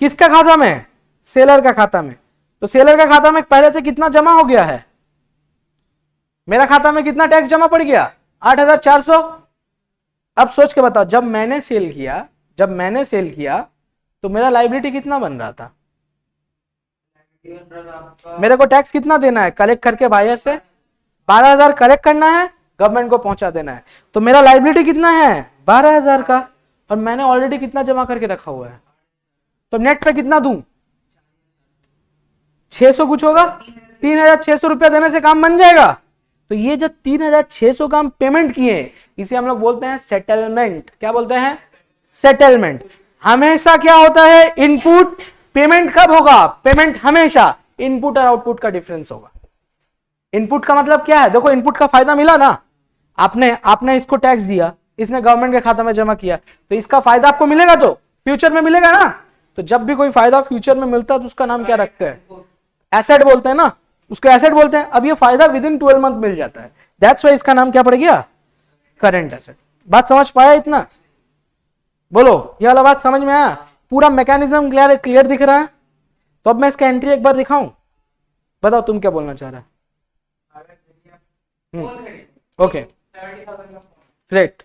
किसका खाता में, सेलर का खाता में। तो सेलर का खाता में पहले से कितना जमा हो गया है, मेरा खाता में कितना टैक्स जमा पड़ गया, 8400। अब सोच के बताओ, जब मैंने सेल किया तो मेरा लायबिलिटी कितना बन रहा था, मेरे को टैक्स कितना देना है, कलेक्ट करके बायर से 12,000 कलेक्ट करना है, गवर्नमेंट को पहुंचा देना है। तो मेरा लायबिलिटी कितना है, 12,000 का, और मैंने ऑलरेडी कितना जमा करके रखा हुआ है, तो नेट पे कितना दूं, 600 कुछ होगा, 3,600 रुपया देने से काम बन जाएगा। तो ये जो 3,600 का हम पेमेंट किए, इसे हम लोग बोलते हैं सेटलमेंट। क्या बोलते हैं, सेटलमेंट। हमेशा क्या होता है, इनपुट, पेमेंट कब होगा, पेमेंट हमेशा इनपुट और आउटपुट का डिफरेंस होगा। इनपुट का मतलब क्या है, देखो इनपुट का फायदा मिला ना, आपने इसको टैक्स दिया, इसने गवर्नमेंट के खाता में जमा किया, तो इसका फायदा आपको मिलेगा, तो फ्यूचर में मिलेगा ना। तो जब भी कोई फायदा फ्यूचर में मिलता है तो उसका नाम क्या रखते हैं, एसेट बोलते हैं ना, उसको एसेट बोलते हैं। अब ये फायदा विद इन 12 मंथ मिल जाता है, दैट्स वाई इसका नाम क्या पड़ गया, करंट एसेट। बात समझ पाया इतना, बोलो ये वाला बात समझ में आया, पूरा मैकेनिज्म क्लियर दिख रहा है। तो अब मैं इसका एंट्री एक बार दिखाऊं, बताओ तुम क्या बोलना चाह रहा है। ओके ग्रेट,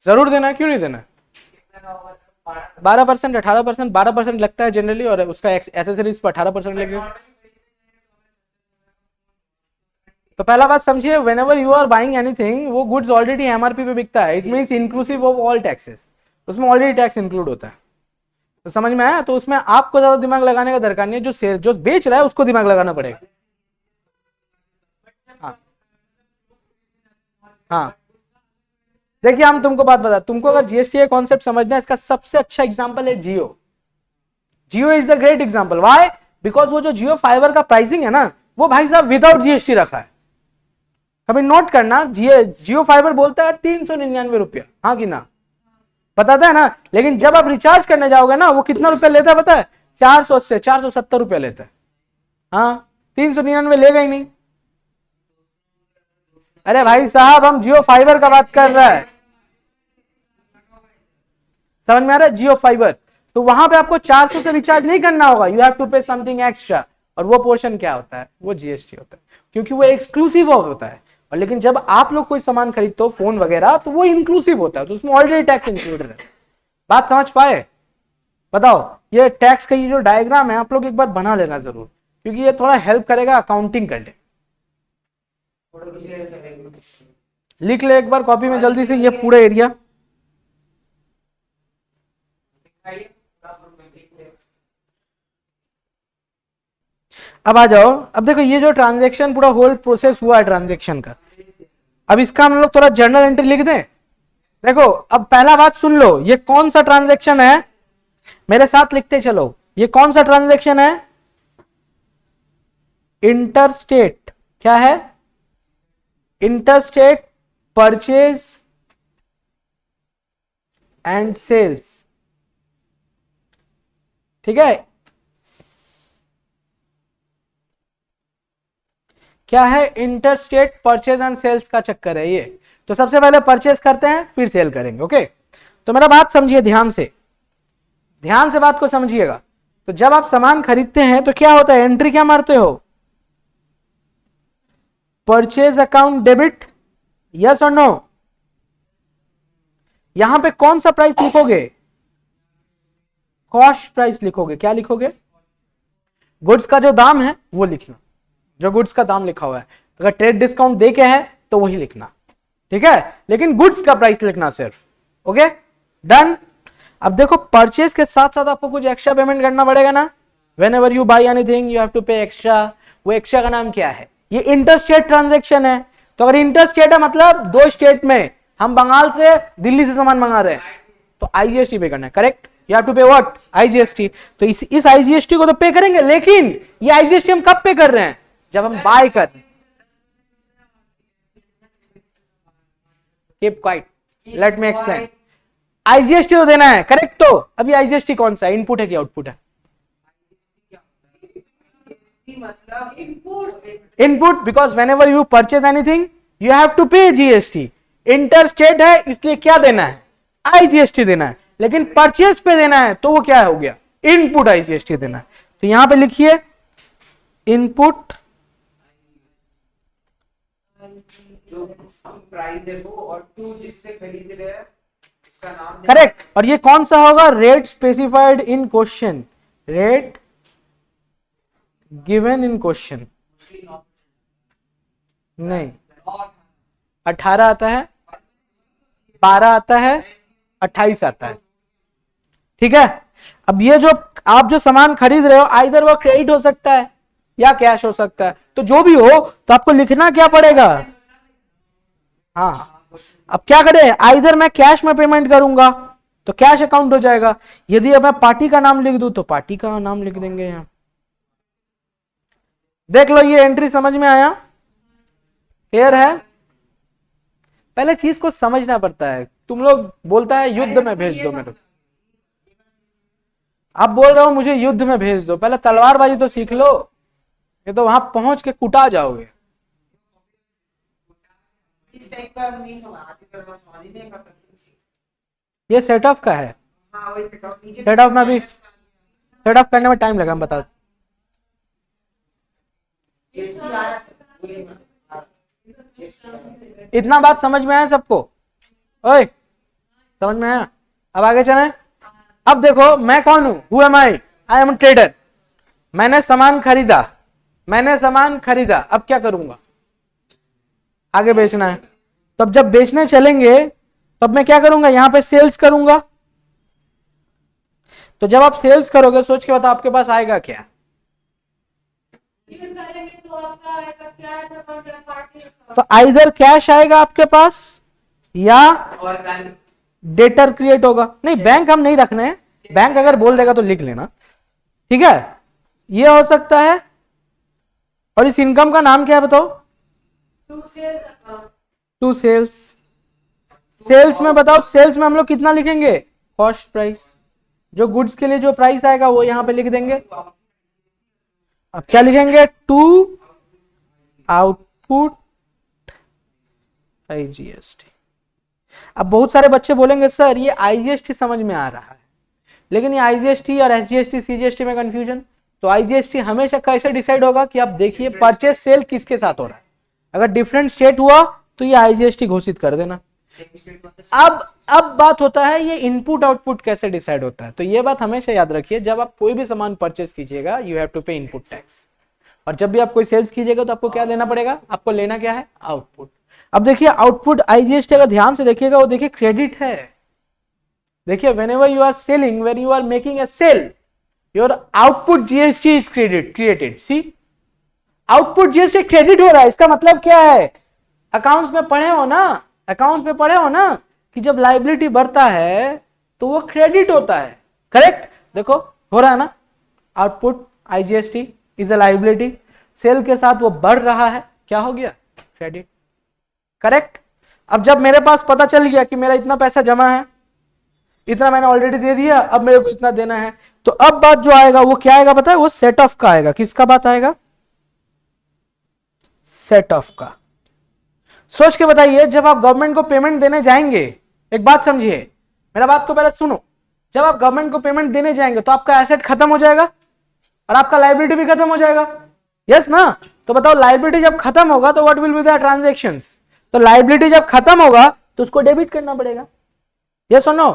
जरूर देना है, क्यों नहीं देना है, 12%, 18%, 12% लगता है जनरली, और उसका एसेसरीज पर 18% लगेगा। तो पहला बात समझिए, whenever you are buying anything, वो गुड्स ऑलरेडी एमआरपी पे बिकता है, it means inclusive of all taxes, उसमें ऑलरेडी टैक्स इंक्लूड होता है। तो समझ में आया, तो उसमें आपको ज्यादा दिमाग लगाने का दरकार नहीं है, जो बेच रहा है उसको दिमाग लगाना पड़ेगा। हाँ हाँ, देखिए हम तुमको बात बता, तुमको अगर जीएसटी का कॉन्सेप्ट समझना है, इसका सबसे अच्छा एग्जांपल है Jio. Jio is the great example, why, because वो जो जियो फाइबर का प्राइसिंग है ना, वो भाई साहब विदाउट जीएसटी रखा है। कभी नोट करना, जियो फाइबर बोलता है 399 रुपया, हाँ कि ना, बताता है ना, लेकिन जब आप रिचार्ज करने जाओगे ना, वो कितना रुपया लेता है पता है, 480 470 रुपया लेता है। हाँ, 399 लेगा ही नहीं। अरे भाई साहब, हम जियो फाइबर का बात कर रहा है, समझ में आ रहा है, जियो फाइबर। तो वहां पे आपको 400 से रिचार्ज नहीं करना होगा, यू हैव टू पे समथिंग एक्स्ट्रा, और वो पोर्शन क्या होता है, वो जीएसटी होता है, क्योंकि वो एक्सक्लूसिव ऑफ होता है। और लेकिन जब आप लोग कोई सामान खरीदते हो, फोन वगैरह, तो वो इंक्लूसिव होता है, तो उसमें ऑलरेडी टैक्स इंक्लूडेड है। बात समझ पाए, बताओ, ये टैक्स का ये जो डायग्राम है आप लोग एक बार बना लेना जरूर, क्योंकि ये थोड़ा हेल्प करेगा अकाउंटिंग करने। लिख ले एक बार कॉपी में जल्दी से ये पूरा एरिया। अब आ जाओ, अब देखो ये जो ट्रांजैक्शन पूरा होल प्रोसेस हुआ है ट्रांजैक्शन का, अब इसका हम लोग थोड़ा जर्नल एंट्री लिख दें। देखो अब पहला बात सुन लो, ये कौन सा ट्रांजैक्शन है, मेरे साथ लिखते चलो, ये कौन सा ट्रांजैक्शन है, इंटरस्टेट, क्या है, इंटरस्टेट परचेज एंड सेल्स, ठीक है, क्या है, इंटरस्टेट परचेज एंड सेल्स का चक्कर है ये। तो सबसे पहले परचेज करते हैं, फिर सेल करेंगे, ओके। तो मेरा बात समझिए ध्यान से बात को समझिएगा। तो जब आप सामान खरीदते हैं तो क्या होता है, एंट्री क्या मारते हो, परचेज अकाउंट डेबिट, यस और नो। यहां पे कौन सा प्राइस लिखोगे, कॉस्ट प्राइस लिखोगे, क्या लिखोगे, गुड्स का जो दाम है वो लिखना, जो गुड्स का दाम लिखा हुआ है। अगर ट्रेड डिस्काउंट दे के है तो वही लिखना, ठीक है, लेकिन गुड्स का प्राइस लिखना सिर्फ, ओके डन। अब देखो परचेज के साथ साथ आपको कुछ एक्स्ट्रा पेमेंट करना पड़ेगा ना, whenever you buy anything you have to pay extra. वो एक्स्ट्रा का नाम क्या है, ये इंटरस्टेट ट्रांजैक्शन है। तो अगर इंटरस्टेट है मतलब दो स्टेट में, हम बंगाल से दिल्ली से सामान मंगा रहे हैं, तो आईजीएसटी पे करना है, करेक्ट। यू हैव टू पे व्हाट, आईजीएसटी। तो इस आईजीएसटी को तो पे करेंगे, लेकिन ये आईजीएसटी हम कब पे कर रहे हैं, जब हम बाय कर रहे हैं। Keep quiet, let me explain. IGST तो देना है, करेक्ट। तो अभी आईजीएसटी कौन सा है, इनपुट है कि आउटपुट है? मतलब input, because whenever you purchase anything you have to pay GST. Inter state है, इसलिए क्या देना है, आईजीएसटी देना है। लेकिन परचेज पे देना है तो वो क्या हो गया, इनपुट आईजीएसटी देना है। तो यहां पे लिखिए इनपुट जो प्राइस है वो, और टू जिससे खरीद रहे हैं उसका नाम करेक्ट। और ये कौन सा होगा, rate specified in question, rate given in question. नहीं, 18 आता है, 12 आता है, 28 आता है, ठीक है। अब ये जो आप जो सामान खरीद रहे हो, आइदर वो क्रेडिट हो सकता है या कैश हो सकता है। तो जो भी हो तो आपको लिखना क्या पड़ेगा, हाँ। अब क्या करें, आइदर मैं कैश में पेमेंट करूंगा तो कैश अकाउंट हो जाएगा, यदि अब मैं पार्टी का नाम लिख दूं तो पार्टी का नाम लिख देंगे यहां। देख लो, ये एंट्री समझ में आया, क्लियर है। पहले चीज को समझना पड़ता है। तुम लोग बोलता है युद्ध में भेज दो मेरे, आप बोल रहे हो मुझे युद्ध में भेज दो, पहले तलवारबाजी तो सीख लो, ये तो वहां पहुंच के कुटा जाओगे। इस टाइप का नहीं समझ नहीं कर ये सेट ऑफ का है, हाँ वही सेट ऑफ, नीचे सेट ऑफ में भी सेट ऑफ करने में टाइम लगा, हम बता दें। इतना बात समझ में आया सबको, ओए समझ में आया। अब आगे चलें। अब देखो मैं कौन हूं, who am I am trader. मैंने सामान खरीदा, मैंने सामान खरीदा, अब क्या करूंगा, आगे बेचना है। तब जब बेचने चलेंगे तब मैं क्या करूंगा, यहां पे सेल्स करूंगा। तो जब आप सेल्स करोगे, सोच के बताओ आपके पास आएगा क्या, तो आइदर कैश आएगा आपके पास या और बैंक डेटर क्रिएट होगा। नहीं, बैंक हम नहीं रखने हैं, बैंक अगर बोल देगा तो लिख लेना, ठीक है। ये हो सकता है। और इस इनकम का नाम क्या है बताओ, टू सेल्स। सेल्स में बताओ, सेल्स में हम लोग कितना लिखेंगे, कॉस्ट प्राइस। जो गुड्स के लिए जो प्राइस आएगा वो यहां पे लिख देंगे। अब क्या लिखेंगे, टू आउटपुट आईजीएसटी। अब बहुत सारे बच्चे बोलेंगे सर ये आईजीएसटी समझ में आ रहा है, लेकिन ये आईजीएसटी और एसजीएसटी सीजीएसटी में कंफ्यूजन। तो आईजीएसटी हमेशा कैसे डिसाइड होगा कि आप देखिए परचेज सेल किसके साथ हो रहा है, अगर डिफरेंट स्टेट हुआ तो ये आईजीएसटी घोषित कर देना। अब बात होता है ये इनपुट आउटपुट कैसे डिसाइड होता है। तो ये बात हमेशा याद रखिए, जब आप कोई भी सामान परचेज कीजिएगा यू हैव टू पे इनपुट टैक्स, और जब भी आप कोई सेल्स कीजिएगा तो आपको क्या देना पड़ेगा, आपको लेना क्या है, आउटपुट। अब देखिए आउटपुट आईजीएसटी अगर ध्यान से देखिएगा, वो देखिए क्रेडिट है। देखिए whenever you are selling, when you are making a sale, your output GST is created. See, output GST credit हो रहा है। इसका मतलब क्या है, अकाउंट्स में पढ़े हो ना, अकाउंट्स में पढ़े हो ना कि जब लाइबिलिटी बढ़ता है तो वो क्रेडिट होता है, करेक्ट। देखो हो रहा है ना, output IGST is a liability, sale के साथ वो बढ़ रहा है, क्या हो गया, क्रेडिट, करेक्ट। अब जब मेरे पास पता चल गया कि मेरा इतना पैसा जमा है, इतना मैंने ऑलरेडी दे दिया, अब मेरे को इतना देना है, तो अब बात जो आएगा वो क्या आएगा पता है, वो सेट ऑफ का आएगा। किसका बात आएगा, सेट ऑफ का। सोच के बताइए, जब आप गवर्नमेंट को पेमेंट देने जाएंगे, एक बात समझिए, मेरा बात को पहले सुनो, जब आप गवर्नमेंट को पेमेंट देने जाएंगे तो आपका एसेट खत्म हो जाएगा और आपका लायबिलिटी भी खत्म हो जाएगा, यस ना। तो बताओ लायबिलिटी जब खत्म होगा तो what will be the transactions, तो लायबिलिटी जब खत्म होगा तो उसको डेबिट करना पड़ेगा, यस और नो।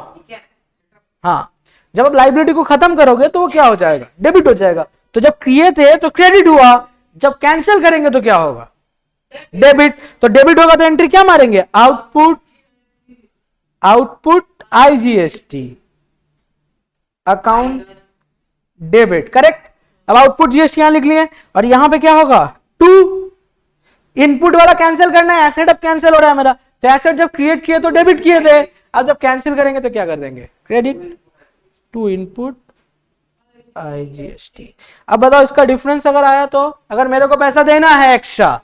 हाँ, जब आप लायबिलिटी को खत्म करोगे तो वो क्या हो जाएगा, डेबिट हो जाएगा। तो जब किए थे तो क्रेडिट हुआ, जब कैंसिल करेंगे तो क्या होगा, डेबिट। तो डेबिट होगा तो एंट्री क्या मारेंगे, output, output IGST account debit, correct. अब आउटपुट जीएसटी यहां लिख लिए, और यहां पे क्या होगा, टू इनपुट वाला कैंसिल करना है, एसेट अब कैंसिल हो रहा है मेरा, तो एसेट जब क्रिएट किए तो डेबिट किए थे, अब जब कैंसिल करेंगे तो क्या कर देंगे, क्रेडिट। To input IGST। अब बताओ इसका डिफरेंस अगर आया तो, अगर मेरे को पैसा देना है एक्स्ट्रा,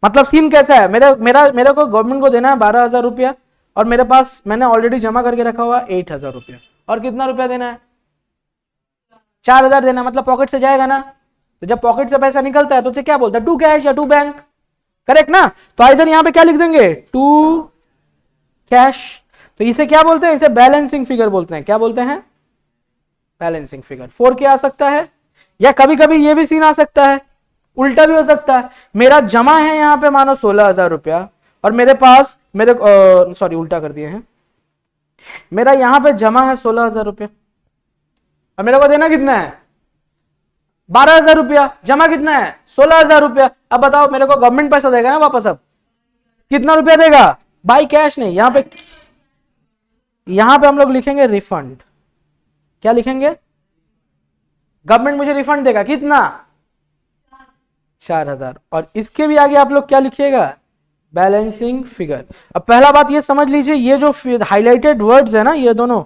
मतलब सीन कैसा है, मेरे को गवर्नमेंट को देना है 12,000 रुपया, और मेरे पास मैंने ऑलरेडी जमा करके रखा हुआ 8,000 रुपया, और कितना रुपया देना है 4,000 देना है, मतलब पॉकेट से जाएगा ना। तो जब पॉकेट से पैसा निकलता है तो उसे क्या बोलता है, टू कैश या टू बैंक, करेक्ट ना। तो इधर यहां पे क्या लिख देंगे, टू कैश। तो इसे क्या बोलते हैं, इसे बैलेंसिंग फिगर बोलते हैं। क्या बोलते हैं, बैलेंसिंग फिगर। 4K आ सकता है, या कभी कभी ये भी सीन आ सकता है, उल्टा भी हो सकता है। मेरा जमा है यहां पे मानो 16,000 रुपया, और मेरे पास सॉरी उल्टा कर दिए हैं, मेरा यहां पे जमा है 16,000 रुपया, और मेरे को देना कितना है 12,000 रुपया, जमा कितना है 16,000 रुपया। अब बताओ मेरे को गवर्नमेंट पैसा देगा ना वापस, अब कितना रुपया देगा, बाई कैश नहीं। यहां पे हम लोग लिखेंगे रिफंड। क्या लिखेंगे, गवर्नमेंट मुझे रिफंड देगा कितना 4,000। और इसके भी आगे आप लोग क्या लिखिएगा, बैलेंसिंग फिगर। अब पहला बात ये समझ लीजिए, ये जो हाईलाइटेड वर्ड्स है ना, ये दोनों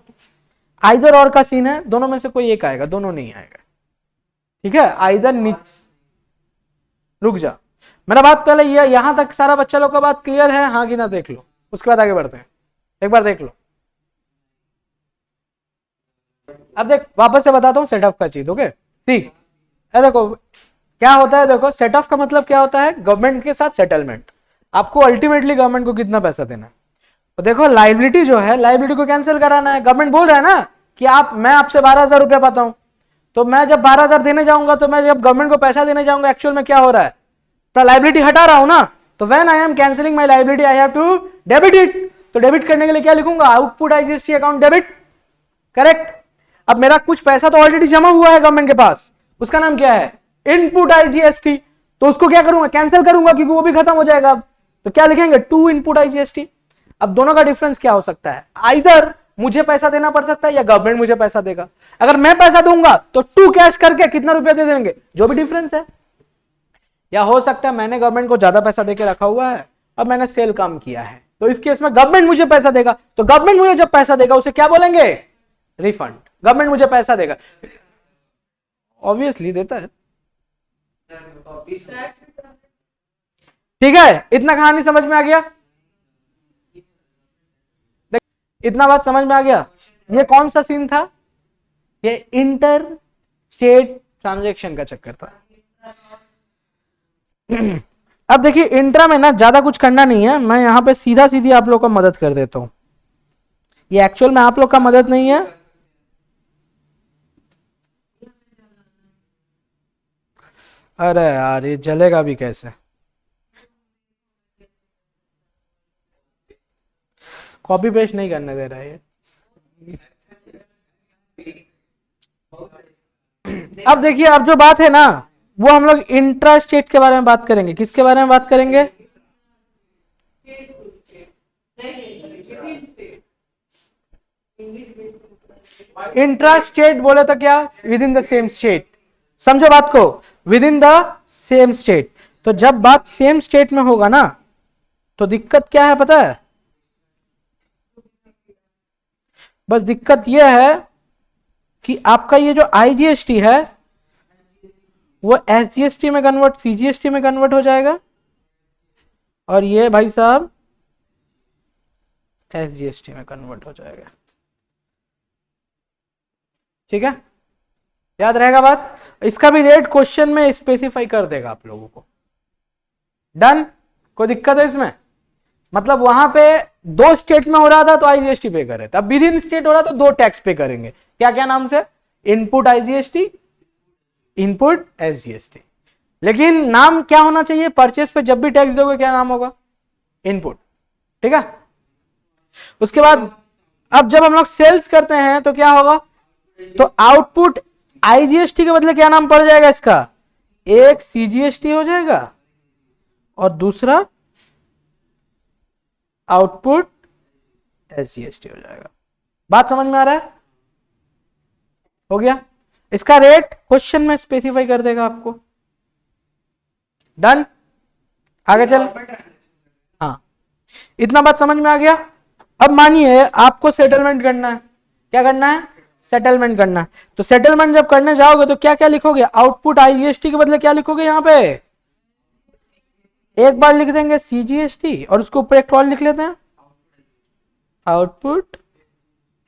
आइदर और का सीन है, दोनों में से कोई एक आएगा, दोनों नहीं आएगा, ठीक है। आइदर रुक जा, मेरा बात पहले ये, यहां तक सारा बच्चा लोग का बात क्लियर है, हाँ कि ना देख लो, उसके बाद आगे बढ़ते हैं। एक बार देख लो। अब देख वापस से बताता हूं सेटअप का चीज, ओके सी। देखो क्या होता है, देखो सेटअप का मतलब क्या होता है, गवर्नमेंट के साथ सेटलमेंट। आपको अल्टीमेटली गवर्नमेंट को कितना पैसा देना है। तो देखो लाइबिलिटी जो है, लाइबिलिटी को कैंसिल कराना है। गवर्नमेंट बोल रहा है ना कि मैं आपसे 12,000 रुपया पाता हूं, तो मैं जब 12,000 देने जाऊंगा, तो मैं जब गवर्नमेंट को पैसा देने जाऊंगा, एक्चुअल में क्या हो रहा है, लाइबिलिटी हटा रहा हूं ना। तो when I am cancelling my liability I have to debit it. तो डेबिट करने के लिए क्या लिखूंगा, output IGST account debit, correct. अब मेरा कुछ पैसा तो ऑलरेडी जमा हुआ है गवर्नमेंट के पास, उसका नाम क्या है, इनपुट IGST। तो उसको क्या करूंगा, कैंसिल करूंगा, क्योंकि वो भी खत्म हो जाएगा अब। तो क्या लिखेंगे, टू इनपुट IGST। अब दोनों का डिफरेंस क्या हो सकता है, आइदर मुझे पैसा देना पड़ सकता है या गवर्नमेंट मुझे पैसा देगा। अगर मैं पैसा दूंगा तो टू कैश करके कितना रुपया दे देंगे, जो भी डिफरेंस है। या हो सकता है मैंने गवर्नमेंट को ज्यादा पैसा देके रखा हुआ है, अब मैंने सेल कम किया है, तो इस केस में गवर्नमेंट मुझे पैसा देगा। तो गवर्नमेंट मुझे जब पैसा देगा उसे क्या बोलेंगे, रिफंड। गवर्नमेंट मुझे पैसा देगा, ऑब्वियसली देता है, ठीक है। इतना कहानी समझ में आ गया, इतना बात समझ में आ गया। ये कौन सा सीन था, ये इंटर स्टेट ट्रांजैक्शन का चक्कर था। अब देखिए इंट्रा में ना ज्यादा कुछ करना नहीं है, मैं यहां पे सीधा सीधी आप लोग को मदद कर देता हूं। ये एक्चुअल में आप लोग का मदद नहीं है, अरे यार ये जलेगा भी कैसे, कॉपी पेस्ट नहीं करने दे रहा है ये। अब देखिए, अब जो बात है ना, वो हम लोग इंट्रा स्टेट के बारे में बात करेंगे। किसके बारे में बात करेंगे, इंट्रा स्टेट बोले तो क्या, with in the same state. समझो बात को, with in the same state. तो जब बात सेम स्टेट में होगा ना, तो दिक्कत क्या है पता है, बस दिक्कत यह है कि आपका ये जो IGST है वो SGST में कन्वर्ट, CGST में कन्वर्ट हो जाएगा, और ये भाई साहब SGST में कन्वर्ट हो जाएगा, ठीक है। याद रहेगा बात, इसका भी रेट क्वेश्चन में स्पेसिफाई कर देगा आप लोगों को। डन, कोई दिक्कत है इसमें, मतलब वहां पे दो स्टेट में हो रहा था तो IGST पे करे थे, अब विद इन स्टेट हो रहा तो दो टैक्स पे करेंगे। क्या क्या नाम से, इनपुट IGST, इनपुट SGST। लेकिन नाम क्या होना चाहिए, परचेस पे जब भी टैक्स दोगे क्या नाम होगा, इनपुट, ठीक है। उसके बाद अब जब हम लोग सेल्स करते हैं तो क्या होगा, तो आउटपुट IGST के बदले क्या नाम पड़ जाएगा इसका, एक CGST हो जाएगा और दूसरा आउटपुट SGST हो जाएगा। बात समझ में आ रहा है, हो गया। इसका रेट क्वेश्चन में स्पेसिफाई कर देगा आपको। डन, आगे चल, हाँ इतना बात समझ में आ गया। अब मानिए आपको सेटलमेंट करना है, क्या करना है, सेटलमेंट करना है। तो सेटलमेंट जब करने जाओगे तो क्या क्या लिखोगे, आउटपुट आईजीएसटी के बदले क्या लिखोगे यहाँ पे, एक बार लिख देंगे सीजीएसटी और उसके ऊपर एक और लिख लेते हैं आउटपुट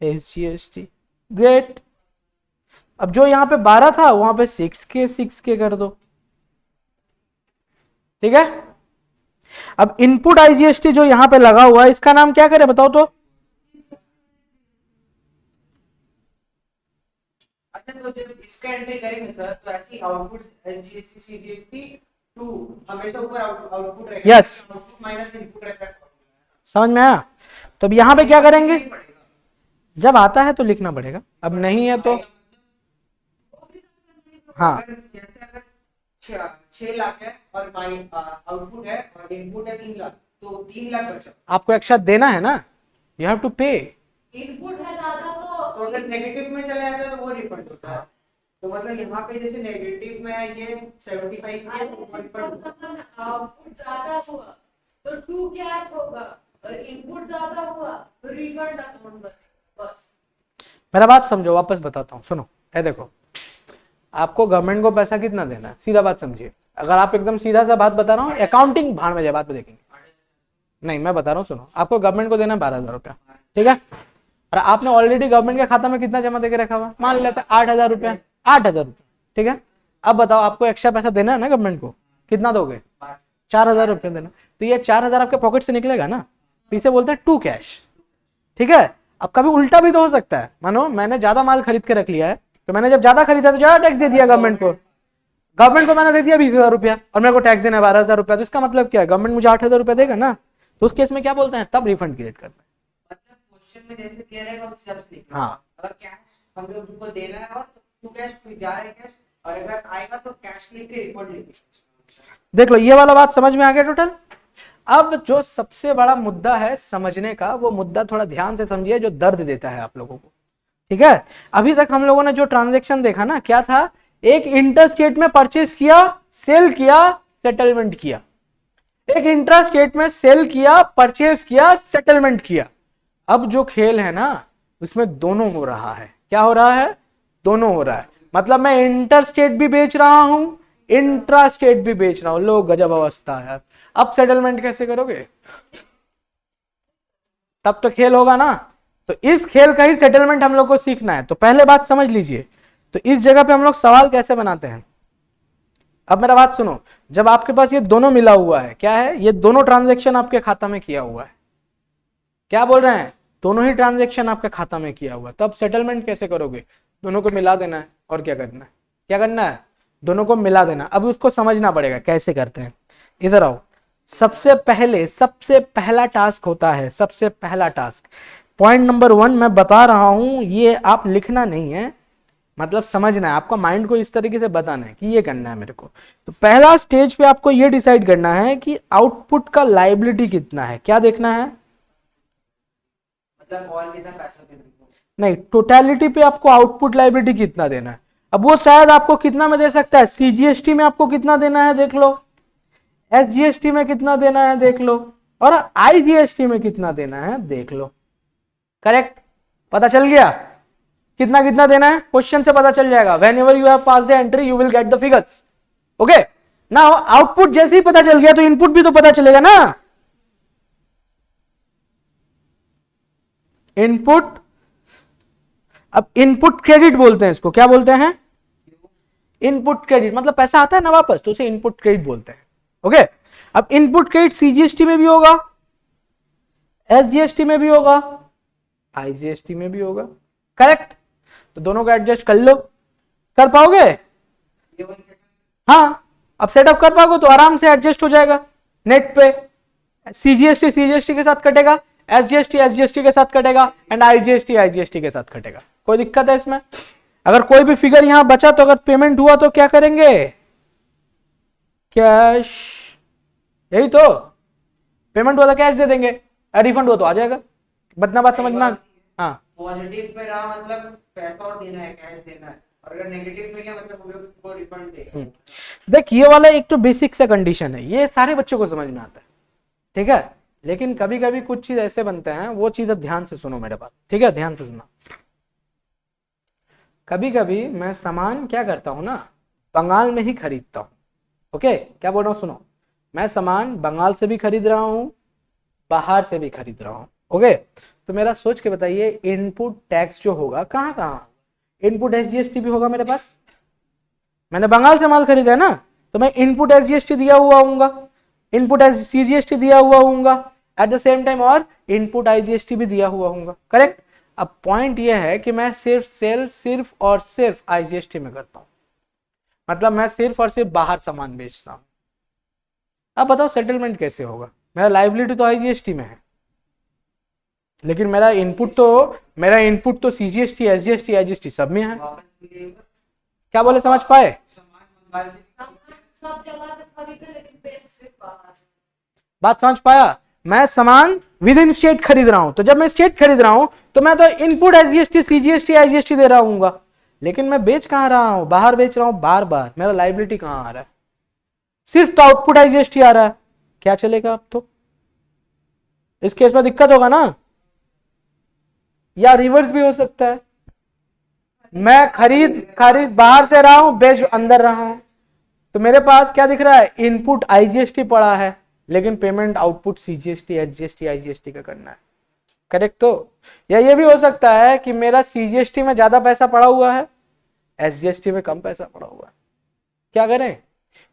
एसजीएसटी। ग्रेट। अब जो यहाँ पे 12 था वहां पे 6K कर दो, ठीक है। अब इनपुट आईजीएसटी जो यहां पे लगा हुआ है इसका नाम क्या करें बताओ तो, अच्छा तो जब इसका एंट्री करेंगे सर तो ऐसी आउटपुट एसजीएसटी सीजीएसटी 2 हमेशा ऊपर आउटपुट रहेगा। Yes. आउटपुट माइनस इनपुट रहता है। समझ में आया। तो अब यहां पे क्या करेंगे, जब आता है तो लिखना पड़ेगा, अब नहीं है तो हाँ जैसे अगर 6 लाख है और आउटपुट है और इनपुट है 3 लाख तो 3 लाख बचा। आपको एक्स्ट्रा देना है ना, यू हैव टू पे। इनपुट है ज्यादा तो अगर नेगेटिव में चला जाता है तो वो रिफंड होता है। तो मतलब यहाँ पे जैसे नेगेटिव में है ये 75 के वो रिफंड आउटपुट ज्यादा हुआ तो 2 कैश होगा और इनपुट ज्यादा हुआ तो रिफंड अकाउंट बस। मेरा बात समझो, वापस बताता हूँ, सुनो। ए देखो, आपको गवर्नमेंट को पैसा कितना देना है, सीधा बात समझिए। अगर आप एकदम सीधा सा बात बता रहा हूँ, अकाउंटिंग भाड़ में जाए, बात पे देखेंगे। नहीं मैं बता रहा हूँ, सुनो। आपको गवर्नमेंट को देना है 12,000 रुपया, ठीक है। और आपने ऑलरेडी गवर्नमेंट के खाता में कितना जमा देके रखा हुआ, मान लेते हैं 8,000 रुपया, 8,000 रुपया, ठीक है। अब बताओ आपको एक्स्ट्रा पैसा देना है ना गवर्नमेंट को, कितना दोगे, 4,000 रुपया देना। तो ये 4,000 आपके पॉकेट से निकलेगा ना, इसे बोलते हैं टू कैश, ठीक है। अब कभी उल्टा भी तो हो सकता है, मानो मैंने ज्यादा माल खरीद के रख लिया है, तो मैंने जब ज्यादा खरीदा तो ज्यादा टैक्स दे दिया गवर्नमेंट को। गवर्नमेंट को मैंने दे दिया 20,000 रुपया और मेरे को टैक्स देना है 12,000 रुपया, तो इसका मतलब क्या है, गवर्नमेंट मुझे 8,000 रुपया देगा ना। तो उस केस में क्या बोलते हैं, तब रिफंड क्रिएट करते हैं। मतलब क्वेश्चन में जैसे दिया रहेगा उस हिसाब से लिखना। हाँ। अगर कैश हम लोग उनको देना है और तो कैश फिर जा रहा है कैश, और अगर आएगा तो कैश लिख के रिफंड लिख के। देख लो ये वाला बात समझ में आ गया टोटल। अब जो सबसे बड़ा मुद्दा है समझने का, वो मुद्दा थोड़ा ध्यान से समझिए, जो दर्द देता है आप लोगों को, ठीक है। अभी तक हम लोगों ने जो ट्रांजैक्शन देखा ना, क्या था, एक इंटर स्टेट में परचेस किया, सेल किया, सेटलमेंट किया। एक इंट्रा स्टेट में सेल किया, परचेस किया, सेटलमेंट किया। अब जो खेल है ना उसमें दोनों हो रहा है। क्या हो रहा है, दोनों हो रहा है। मतलब मैं इंटर स्टेट भी बेच रहा हूं, इंट्रा स्टेट भी बेच रहा हूं। लो गजब अवस्था है। अब सेटलमेंट कैसे करोगे, तब तो खेल होगा ना। तो इस खेल का ही सेटलमेंट हम लोग को सीखना है। तो पहले बात समझ लीजिए, तो इस जगह पे हम लोग सवाल कैसे बनाते हैं। अब मेरा बात सुनो, जब आपके पास ये दोनों मिला हुआ है, क्या है, ये दोनों ट्रांजैक्शन आपके खाता में किया हुआ है, क्या बोल रहे हैं, दोनों ही ट्रांजैक्शन आपके खाता में किया हुआ है, तो अब सेटलमेंट कैसे करोगे, दोनों को मिला देना है। और क्या करना है, क्या करना है, दोनों को मिला देना। अब उसको समझना पड़ेगा कैसे करते हैं। इधर आओ। सबसे पहला टास्क होता है, सबसे पहला टास्क, पॉइंट नंबर 1 मैं बता रहा हूं, ये आप लिखना नहीं है, मतलब समझना है, आपका माइंड को इस तरीके से बताना है कि ये करना है मेरे को। तो पहला स्टेज पे आपको ये डिसाइड करना है कि आउटपुट का लायबिलिटी कितना है। क्या देखना है, मतलब और कितना पैसा देना है। नहीं, टोटलिटी पे आपको आउटपुट लायबिलिटी कितना देना है। अब वो शायद आपको कितना में दे सकता है, सीजीएसटी में आपको कितना देना है देख लो, एसजीएसटी में कितना देना है देख लो, और आईजीएसटी में कितना देना है देख लो। करेक्ट, पता चल गया कितना कितना देना है, क्वेश्चन से पता चल जाएगा। When ever you have pass the entry you will get the figures. Okay, now output जैसे ही पता चल गया तो इनपुट भी तो पता चलेगा ना। इनपुट, अब इनपुट क्रेडिट बोलते हैं इसको, क्या बोलते हैं, इनपुट क्रेडिट, मतलब पैसा आता है ना वापस, तो उसे इनपुट क्रेडिट बोलते हैं। ओके, अब इनपुट क्रेडिट सीजीएसटी में भी होगा, एसजीएसटी में भी होगा, आईजीएसटी में भी होगा। करेक्ट, तो दोनों को एडजस्ट कर लो, कर पाओगे, हाँ। अब सेटअप कर पाओगे तो आराम से एडजस्ट हो जाएगा नेट पे। सीजीएसटी के साथ कटेगा, एसजीएसटी के साथ कटेगा, एंड आईजीएसटी के साथ कटेगा। कोई दिक्कत है इसमें? अगर कोई भी फिगर यहां बचा तो अगर पेमेंट हुआ तो क्या करेंगे, कैश, यही तो, पेमेंट हुआ तो कैश दे देंगे, रिफंड हुआ तो आ जाएगा। बतना बात समझना। हाँ, पॉजिटिव में रहा मतलब पैसा और देना है, कैश देना है, और अगर नेगेटिव में क्या मतलब हम लोग को रिफंड देगा। देख ये वाला एक तो बेसिक सा कंडीशन है, ये सारे बच्चों को समझ में आता है, ठीक है। लेकिन कभी कभी कुछ चीज ऐसे बनते हैं, वो चीज अब ध्यान से सुनो मेरे बात, ठीक है, ध्यान से सुनना। कभी कभी मैं सामान क्या करता हूँ ना, बंगाल में ही खरीदता हूँ। ओके, क्या बोल रहा हूँ सुनो, मैं सामान बंगाल से भी खरीद रहा हूँ, बाहर से भी खरीद रहा हूँ। ओके, तो मेरा सोच के बताइए इनपुट टैक्स जो होगा कहाँ कहाँ, इनपुट एसजीएसटी भी होगा मेरे पास। मैंने बंगाल से माल खरीदा है ना, तो मैं इनपुट एसजीएसटी दिया हुआ हूँगा, इनपुट सीजीएसटी दिया हुआ हूँगा एट द सेम टाइम, और इनपुट आईजीएसटी भी दिया हुआ हूँगा। करेक्ट। अब पॉइंट ये है कि मैं सिर्फ सेल सिर्फ और सिर्फ आईजीएसटी में करता हूँ, मतलब मैं सिर्फ और सिर्फ बाहर सामान बेचता हूँ। अब बताओ सेटलमेंट कैसे होगा, मेरा लाइबिलिटी तो आईजीएसटी में है, लेकिन मेरा इनपुट तो सीजीएसटी एसजीएसटी आईजीएसटी सब में है। वापस बोलिए, क्या बोले, समझ पाए? सामान बंगाल से सब जगह से खरीदे लेकिन पेन सिर्फ बाहर। बात समझ पाया? मैं सामान विद इन स्टेट खरीद रहा हूं, तो जब मैं स्टेट खरीद रहा हूं तो मैं तो इनपुट एसजीएसटी सीजीएसटी आईजीएसटी दे रहा हूँ, लेकिन मैं बेच कहां रहा हूं, बाहर बेच रहा हूं बार बार। मेरा लाइबिलिटी कहां आ रहा है, सिर्फ तो आउटपुट आईजीएसटी आ रहा है। क्या चलेगा अब तो? इस केस में दिक्कत होगा ना, या रिवर्स भी हो सकता है, मैं खरीद बाहर से रहा हूं, बेच अंदर रहा हूं, तो मेरे पास क्या दिख रहा है, इनपुट आईजीएसटी पड़ा है, लेकिन payment output CGST HGST IGST का करना है। करेक्ट। तो या ये भी हो सकता है कि मेरा सीजीएसटी में ज्यादा पैसा पड़ा हुआ है, एसजीएसटी में कम पैसा पड़ा हुआ है। क्या करें?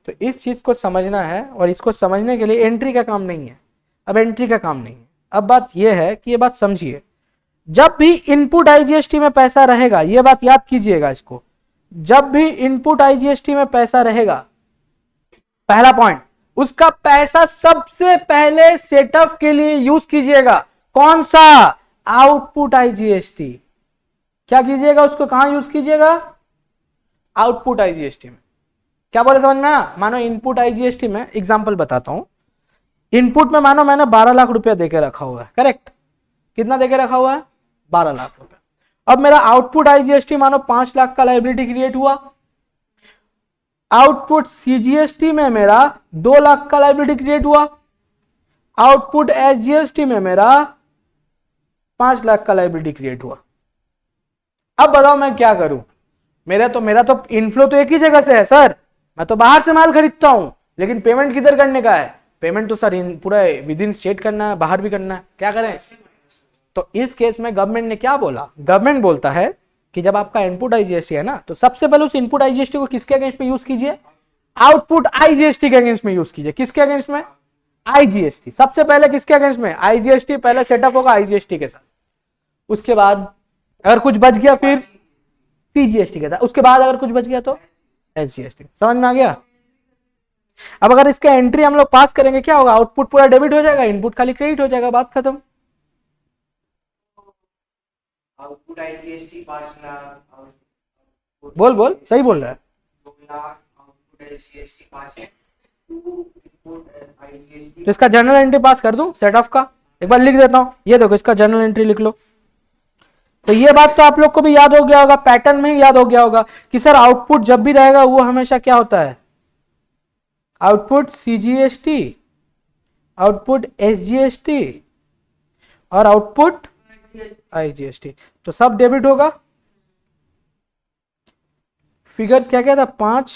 तो इस चीज को समझना है, और इसको समझने के लिए एंट्री का काम नहीं है। अब एंट्री का काम नहीं है, अब बात यह है कि ये बात समझिए, जब भी इनपुट आईजीएसटी में पैसा रहेगा, ये बात याद कीजिएगा इसको, जब भी इनपुट आईजीएसटी में पैसा रहेगा, पहला पॉइंट, उसका पैसा सबसे पहले सेटअप के लिए यूज कीजिएगा। कौन सा? Output IGST. क्या कीजिएगा उसको, कहां यूज कीजिएगा? आउटपुट आईजीएसटी में। क्या बोले समझ में आया? मानो इनपुट आईजीएसटी में एग्जांपल बताता हूं, इनपुट में मानो मैंने 12 लाख रुपया देके रखा हुआ है। करेक्ट। कितना देके रखा हुआ है? 12 लाख रुपया। अब मेरा आउटपुट आईजीएसटी मानो 5 लाख का लायबिलिटी क्रिएट हुआ, आउटपुट सीजीएसटी में मेरा 2 लाख का लायबिलिटी क्रिएट हुआ, आउटपुट एसजीएसटी में मेरा 5 लाख का लायबिलिटी क्रिएट हुआ। अब बताओ मैं क्या करूं? मेरा तो इनफ्लो तो एक ही जगह से है सर, मैं तो बाहर से माल खरीदता हूं, लेकिन पेमेंट किधर करने का है? पेमेंट तो सर पूरा विद इन स्टेट करना है, बाहर भी करना है। क्या करें? तो इस केस में गवर्नमेंट ने क्या बोला? गवर्नमेंट बोलता है कि जब आपका इनपुट आईजीएसटी है ना, तो सबसे पहले उस इनपुट आईजीएसटी को किसके अगेंस्ट में यूज कीजिए? आउटपुट आईजीएसटी के अगेंस्ट में यूज कीजिए। किसके अगेंस्ट में? आईजीएसटी। सबसे पहले किसके अगेंस्ट में? आईजीएसटी। पहले सेटअप होगा आईजीएसटी के साथ, उसके बाद अगर कुछ बच गया फिर सीजीएसटी के साथ, उसके बाद अगर कुछ बच गया तो एसजीएसटी। समझ में आ गया? अब अगर इसका एंट्री हम लोग पास करेंगे, क्या होगा? आउटपुट पूरा डेबिट हो जाएगा, इनपुट खाली क्रेडिट हो जाएगा, बात खत्म। आउटपुट आईजीएसटी 5 लाख, बोल सही बोल रहा है। 2 lakh, output IGST 5 lakh, input IGST. तो इसका जर्नल एंट्री पास कर दूं सेट ऑफ का? एक बार लिख देता हूं, ये देखो इसका जर्नल एंट्री लिख लो। तो ये बात तो आप लोग को भी याद हो गया होगा, पैटर्न में ही याद हो गया होगा कि सर आउटपुट जब भी रहेगा वो हमेशा क्या होता है? आउटपुट सीजीएसटी, आउटपुट एसजीएसटी और आउटपुट आईजीएसटी। तो सब डेबिट होगा। फिगर्स क्या क्या था? 5,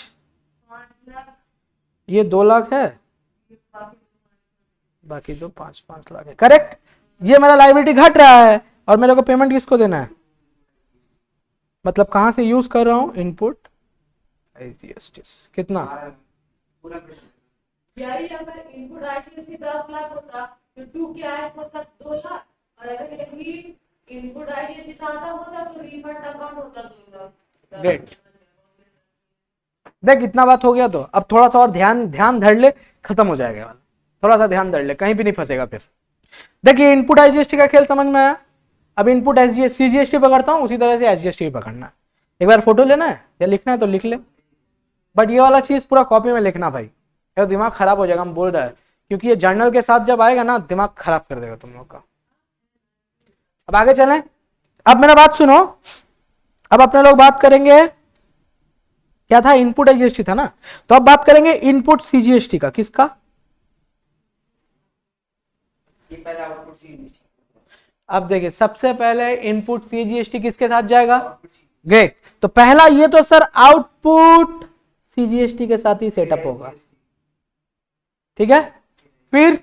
ये 2 लाख है, बाकी दो 5 लाख है। करेक्ट। ये मेरा लायबिलिटी घट रहा है और मेरे को पेमेंट किसको देना है? मतलब कहां से यूज कर रहा हूं? Input IGST. कितना? पूरा प्रश्न। यही अगर इनपुट आईजीएसटी 10 लाख होता तो टू कैश होता 2 लाख, और अगर यही इनपुट आईजीएसटी ज्यादा होता तो रिफंड अमाउंट होता 2 लाख। ग्रेट। देख इतना बात हो गया, तो अब थोड़ा सा और ध्यान धर ले, खत्म हो जाएगा वाला। थोड़ा सा ध्यान धर ले, कहीं भी नहीं फंसेगा फिर। देखिए इनपुट आईजीएसटी का खेल समझ में आया। अब इनपुट एसजीएसटी सीजीएसटी पकड़ता हूं, उसी तरह से एसजीएसटी भी पकड़ना है। एक बार फोटो लेना है या लिखना है तो लिख ले, बट ये वाला चीज पूरा कॉपी में लिखना भाई, तो दिमाग खराब हो जाएगा। हम बोल रहा है क्योंकि ये जर्नल के साथ जब आएगा ना, दिमाग खराब कर देगा तुम लोग का। अब आगे चलें। अब मेरा बात सुनो, अब अपने लोग बात करेंगे, क्या था? इनपुट आईजीएसटी था ना, तो अब बात करेंगे इनपुट सीजीएसटी का। किसका? ये पहला आउटपुट सीजीएसटी। अब देखिए सबसे पहले इनपुट सीजीएसटी किसके साथ जाएगा? ग्रेट। तो पहला ये तो सर आउटपुट सीजीएसटी के साथ ही सेटअप होगा, ठीक है। फिर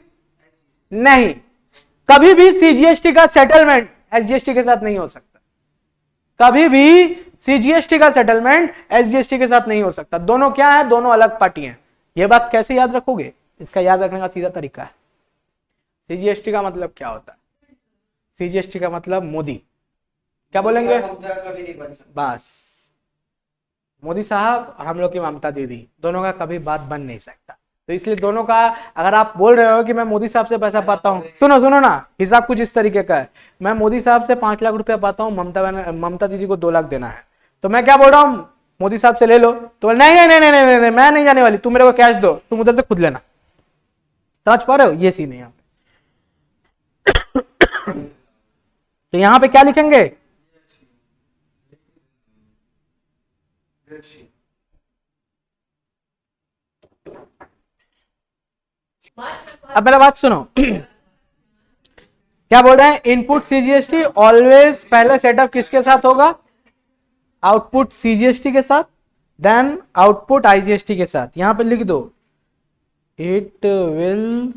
नहीं, कभी भी सीजीएसटी का सेटलमेंट एसजीएसटी के साथ नहीं हो सकता, कभी भी सीजीएसटी का सेटलमेंट एसजीएसटी के साथ नहीं हो सकता। दोनों क्या है, दोनों अलग पार्टी हैं। ये बात कैसे याद रखोगे, इसका याद रखने का सीधा तरीका है। सीजीएसटी का मतलब क्या होता है, सीजीएसटी का मतलब मोदी, क्या बोलेंगे, कभी नहीं बन सकता। बस मोदी साहब और हम लोग की ममता दीदी, दोनों का कभी बात बन नहीं सकता। तो इसलिए दोनों का, अगर आप बोल रहे हो कि मैं मोदी साहब से पैसा पाता हूँ, सुनो सुनो ना, हिसाब कुछ इस तरीके का है, मैं मोदी साहब से 5 लाख रुपया पाता हूँ, ममता दीदी को 2 लाख देना है, तो मैं क्या बोल रहा हूँ, मोदी साहब से ले लो, तो नहीं नहीं नहीं नहीं नहीं, नहीं मैं नहीं जाने वाली, तुम मेरे को कैश दो, तुम उधर से खुद लेना। समझ पा रहे हो, ये सीन है यहाँ पे। तो यहाँ पे क्या लिखेंगे, अब मेरा बात सुनो। क्या बोल रहे हैं, इनपुट सीजीएसटी ऑलवेज पहले सेटअप किसके साथ होगा, आउटपुट सीजीएसटी के साथ, देन आउटपुट आईजीएसटी के साथ। यहां पे लिख दो, it will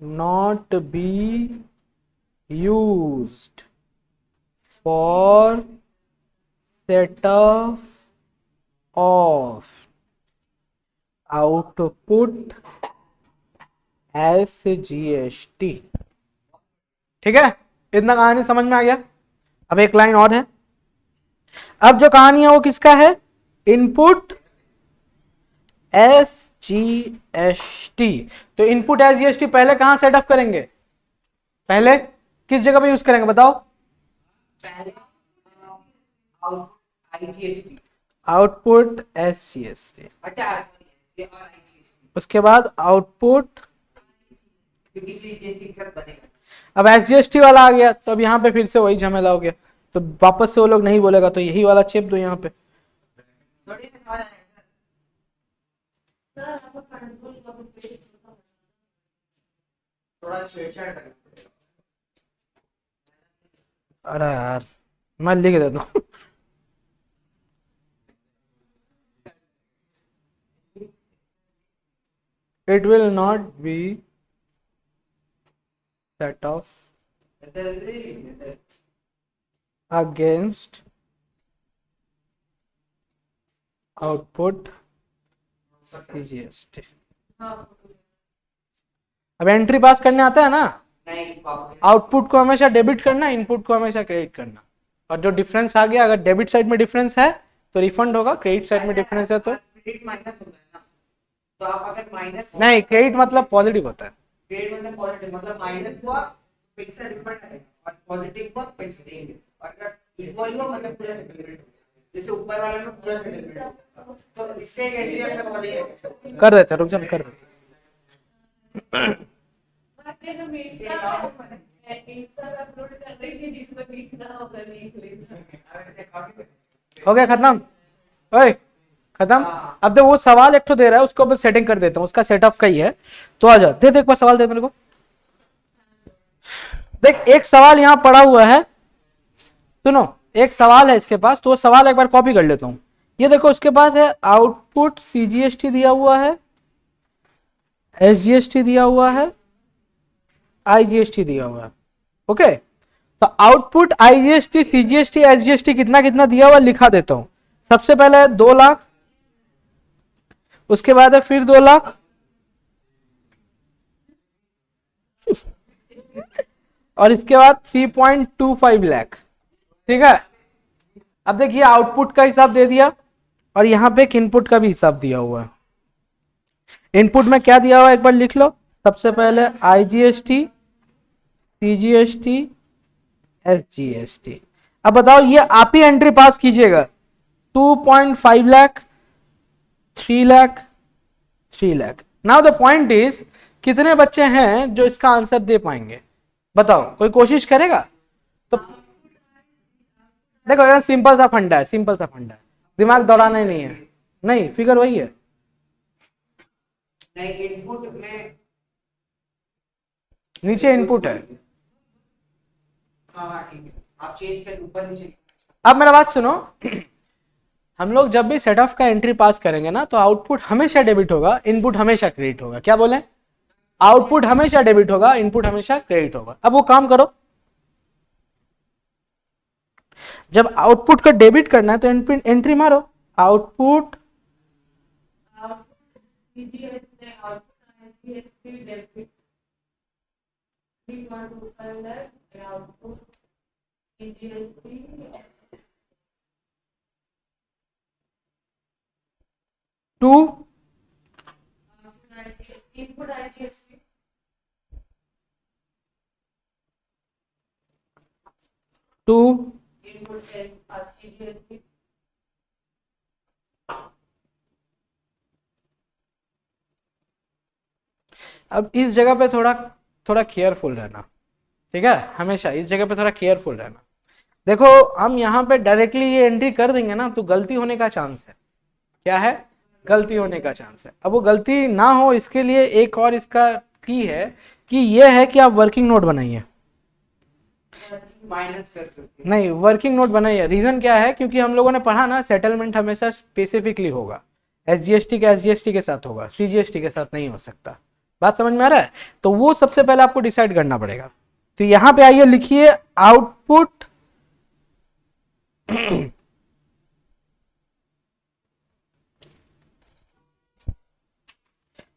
not be used for setup of output SGST. ठीक है, इतना कहानी समझ में आ गया। अब एक लाइन और है, अब जो कहानी है वो किसका है, इनपुट एसजीएसटी। तो इनपुट एसजीएसटी पहले कहां सेटअप करेंगे, पहले किस जगह पे यूज करेंगे बताओ, पहले आईजीएसटी, आउटपुट एसजीएसटी, अच्छा ये और आईजीएसटी, उसके बाद आउटपुट, क्योंकि सीजीएसटी के साथ बनेगा। अब एसजीएसटी वाला आ गया, तो अब यहाँ पे फिर से वही झमेला हो गया, तो वापस से वो लोग नहीं बोलेगा, तो यही वाला चिप दो यहाँ पे। थोड़ी ना समझ आएगा सर आपको कंट्रोल का पेज थोड़ा छेड़छाड़ करना पड़ेगा। अरे यार मैं लिख देता हूँ। It will not be set off against output CGST। अब एंट्री पास करने आता है ना, नहीं आउटपुट को हमेशा डेबिट करना, इनपुट को हमेशा क्रेडिट करना, और जो डिफरेंस आ गया, अगर डेबिट साइड में डिफरेंस है तो रिफंड होगा, क्रेडिट साइड में डिफरेंस है तो क्रेडिट माइनस होता है ना, तो आप अगर माइनस नहीं, क्रेडिट मतलब पॉजिटिव होता है। क्रेडिट मतलब पॉजिटिव, मतलब माइनस हुआ पैसा रिफंड आएगा और पॉजिटिव हुआ पैसा देंगे, और अगर इक्वल हुआ मतलब पूरा सेटलमेंट हो गया। जैसे ऊपर वाले में पूरा सेटलमेंट होगा, तो इसके एक एंट्री आप लोग बताइए कैसे कर देते हैं, रुक जा कर देते बातें ना मीडिया पे इंस्टा पे अपलोड कर रही थी, जिसमें लिखना होगा लिख लेना। हो गया खत्म, ओए खत्म। अब देखो वो सवाल एक तो दे रहा है, उसको बस सेटिंग कर देता हूँ, उसका सेटअप का ही है, तो आ जा दे एक बार सवाल दे मेरे को। देख एक सवाल यहाँ पड़ा हुआ है, सुनो एक सवाल है इसके पास, तो वो सवाल एक बार कॉपी कर लेता हूँ। ये देखो उसके पास है आउटपुट सीजीएसटी दिया हुआ है, एसजीएसटी दिया हुआ है, आईजीएसटी दिया हुआ है। ओके, तो आउटपुट आईजीएसटी सीजीएसटी एसजीएसटी कितना कितना दिया हुआ लिखा देता हूं। सबसे पहले है 2 लाख, उसके बाद है फिर 2 लाख, और इसके बाद 3.25 लाख। ठीक है, अब देखिए आउटपुट का हिसाब दे दिया, और यहां पे एक इनपुट का भी हिसाब दिया हुआ है। इनपुट में क्या दिया हुआ है एक बार लिख लो, सबसे पहले आईजीएसटी, सीजीएसटी, एसजीएसटी। अब बताओ ये आप ही एंट्री पास कीजिएगा, 2.5 lakh, 3 lakh, 3 lakh. Now the point is, कितने बच्चे हैं जो इसका आंसर दे पाएंगे, बताओ कोई कोशिश करेगा? तो देखो सिंपल सा फंडा है, सिंपल सा फंडा है, दिमाग दौड़ाना ही नहीं है। नहीं, फिगर वही है, नहीं इनपुट में नीचे इनपुट है। हाँ ठीक है, आप चेंज कर ऊपर नीचे अब मेरा बात सुनो, हम लोग जब भी सेट ऑफ का एंट्री पास करेंगे ना, तो आउटपुट हमेशा डेबिट होगा, इनपुट हमेशा क्रेडिट होगा। क्या बोले? आउटपुट हमेशा डेबिट होगा, इनपुट हमेशा क्रेडिट होगा। अब वो काम करो, जब आउटपुट का डेबिट करना है तो एंट्री मारो, आउटपुट CGS ने output GST debit 3.25 lakh output CGST to input IGST to input CGST अब इस जगह पे थोड़ा थोड़ा केयरफुल रहना, ठीक है, हमेशा इस जगह पे थोड़ा केयरफुल रहना। देखो हम यहाँ पे डायरेक्टली ये एंट्री कर देंगे ना तो गलती होने का चांस है। क्या है? गलती होने का चांस है। अब वो गलती ना हो इसके लिए एक और इसका की है कि ये है कि आप वर्किंग नोट बनाइए। माइनस कर सकते हैं। नहीं, वर्किंग नोट बनाइए। रीजन क्या है? क्योंकि हम लोगों ने पढ़ा ना, सेटलमेंट हमेशा स्पेसिफिकली होगा, SGST का SGST के साथ होगा, CGST के साथ नहीं हो सकता। बात समझ में आ रहा है? तो वो सबसे पहले आपको डिसाइड करना पड़ेगा। तो यहां पे आइए, लिखिए आउटपुट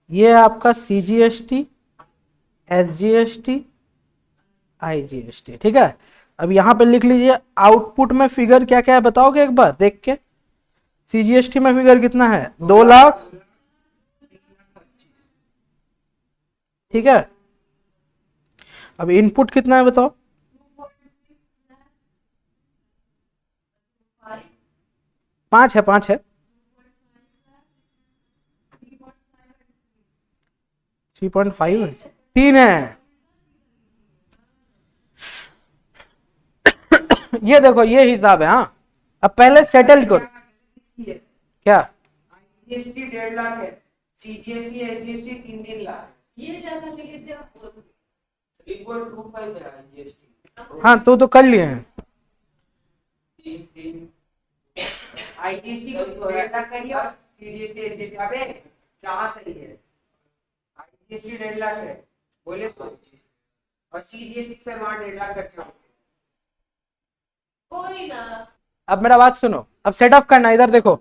ये है आपका CGST, SGST, IGST, ठीक है। अब यहां पे लिख लीजिए आउटपुट में फिगर क्या क्या है बताओगे एक बार देख के? CGST में फिगर कितना है? 2 लाख, ठीक है। अब इनपुट कितना है बताओ? 5 है, 5 है, 3.5 है, 3 है। ये देखो ये हिसाब है। हाँ, अब पहले सेटल करो। क्या? IGST 1.5 लाख है, CGST SGST 3 लाख। ये जैसा लिखे थे आप बोल 3.25 है IGST। हाँ तो कर लिए हैं। IGST को 1.5 लाख करिए और CGST SGST अबे क्या सही है? IGST 1.5 लाख है बोले तो, और CGST सर वहाँ 1.5 लाख खर्चा हो। कोई ना, अब मेरा बात सुनो, अब सेट ऑफ करना, इधर देखो।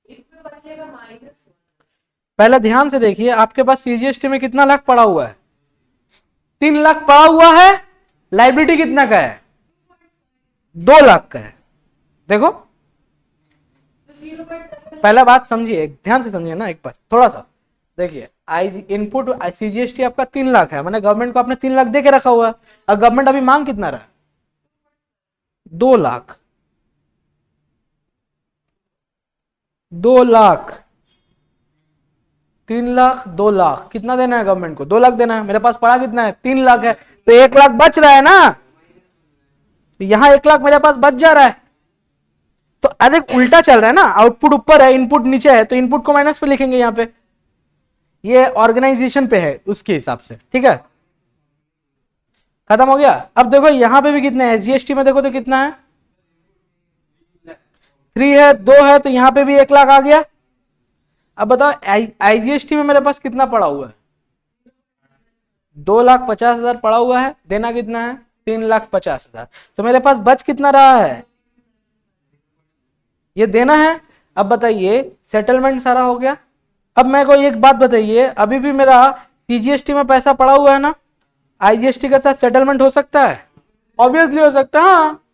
इसमें बचेगा -1। पहले ध्यान से देखिए, आपके पास CGST में कितना लाख पड़ा हुआ है? 3 लाख पड़ा हुआ है। लाइबिलिटी कितना का है? 2 लाख का है। देखो तो 0.10 पहला बात समझिए, ध्यान से समझिए ना एक बार थोड़ा सा। देखिए इनपुट CGST आपका 3 लाख है, मैंने गवर्नमेंट को आपने 3 लाख दे के रखा हुआ है। और गवर्नमेंट अभी मांग कितना रहा है? 2 लाख। 2 लाख, 3 लाख, 2 लाख, कितना देना है गवर्नमेंट को? 2 लाख देना है। मेरे पास पड़ा कितना है? 3 लाख है, तो 1 लाख बच रहा है ना। तो यहां 1 लाख मेरे पास बच जा रहा है। तो अधिक उल्टा चल रहा है ना, आउटपुट ऊपर है, इनपुट नीचे है, तो इनपुट को माइनस पे लिखेंगे यहां पे। ये ऑर्गेनाइजेशन पे है उसके हिसाब से, ठीक है। खत्म हो गया। अब देखो यहां पे भी कितना है? SGST में देखो तो कितना है? 3 है, 2 है, तो यहां पे भी 1 लाख आ गया। अब बताओ IGST में मेरे पास कितना पड़ा हुआ है? 2,50,000 पड़ा हुआ है। देना कितना है? 3,50,000। तो मेरे पास बच कितना रहा है? ये देना है। अब बताइए, सेटलमेंट सारा हो गया। अब मेरे को एक बात बताइए, अभी भी मेरा CGST में पैसा पड़ा हुआ है ना, IGST के साथ सेटलमेंट हो सकता है? ऑब्वियसली हो सकता है। हाँ,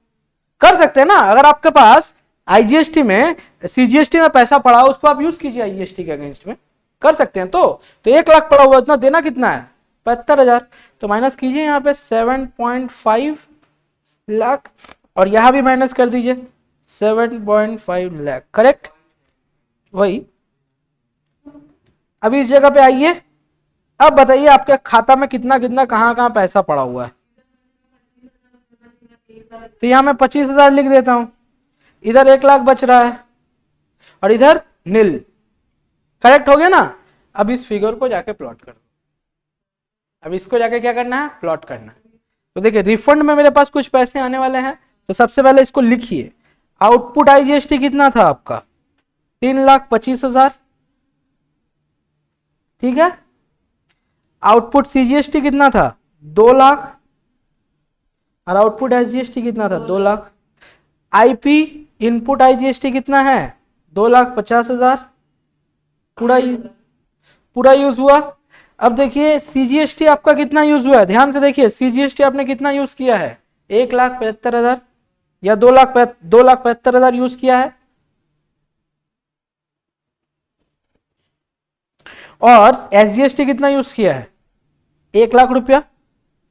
कर सकते हैं ना। अगर आपके पास IGST में CGST में पैसा पड़ा हो, उसको आप यूज कीजिए IGST के अगेंस्ट में, कर सकते हैं। तो 1 लाख पड़ा हुआ, इतना देना कितना है? 75,000। तो माइनस कीजिए यहाँ पे 7.5 लाख, और यहां भी माइनस कर दीजिए 7.5 लाख, करेक्ट? वही। अभी इस जगह पे आइए, अब बताइए आपके खाता में कितना कितना कहां कहां पैसा पड़ा हुआ है। तो यहां मैं 25,000 लिख देता हूं, इधर 1 लाख बच रहा है, और इधर नील। करेक्ट हो गया ना? अब इस फिगर को जाके प्लॉट कर दो। अब इसको जाके क्या करना है? प्लॉट करना है। तो देखिए, रिफंड में मेरे पास कुछ पैसे आने वाले हैं, तो सबसे पहले इसको लिखिए, आउटपुट आईजीएसटी कितना था आपका 3,25,000, ठीक है। आउटपुट सीजीएसटी कितना था 2 लाख, और आउटपुट एसजीएसटी कितना था 2 लाख। आईपी इनपुट आईजीएसटी कितना है 2,50,000, पूरा यूज हुआ। अब देखिए सीजीएसटी आपका कितना यूज हुआ है, ध्यान से देखिए सीजीएसटी आपने कितना यूज किया है 1,75,000 या 2,75,000 यूज किया है। और एसजीएसटी कितना यूज किया है 1 लाख रुपया,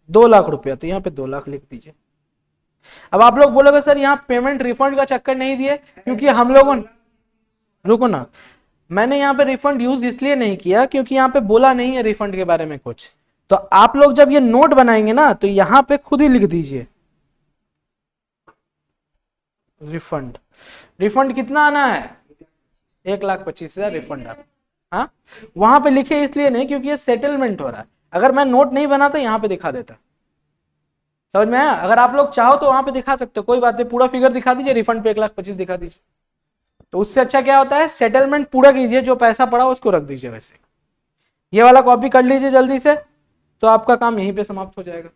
2 लाख रुपया, तो यहां पे 2 लाख लिख दीजिए। अब आप लोग बोलोगे सर यहां पेमेंट रिफंड का चक्कर नहीं दिए, क्योंकि हम लोगों, रुको ना, मैंने यहाँ पे रिफंड यूज इसलिए नहीं किया क्योंकि यहाँ पे बोला नहीं है रिफंड के बारे में कुछ। तो आप लोग जब ये नोट बनाएंगे ना तो यहाँ पे खुद ही लिख दीजिए रिफंड। रिफंड कितना आना है 1,25,000 रिफंड आना। हाँ, वहां पे लिखे इसलिए नहीं क्योंकि ये सेटलमेंट हो रहा है। अगर मैं नोट नहीं बनाता यहाँ पे दिखा देता, समझ में आया। अगर आप लोग चाहो तो वहां पे दिखा सकते हो, कोई बात नहीं, पूरा फिगर दिखा दीजिए, रिफंड पे 1,25,000 दिखा दीजिए। तो उससे अच्छा क्या होता है सेटलमेंट पूरा कीजिए, जो पैसा पड़ा उसको रख दीजिए। वैसे ये वाला कॉपी कर लीजिए जल्दी से, तो आपका काम यहीं पे समाप्त हो जाएगा।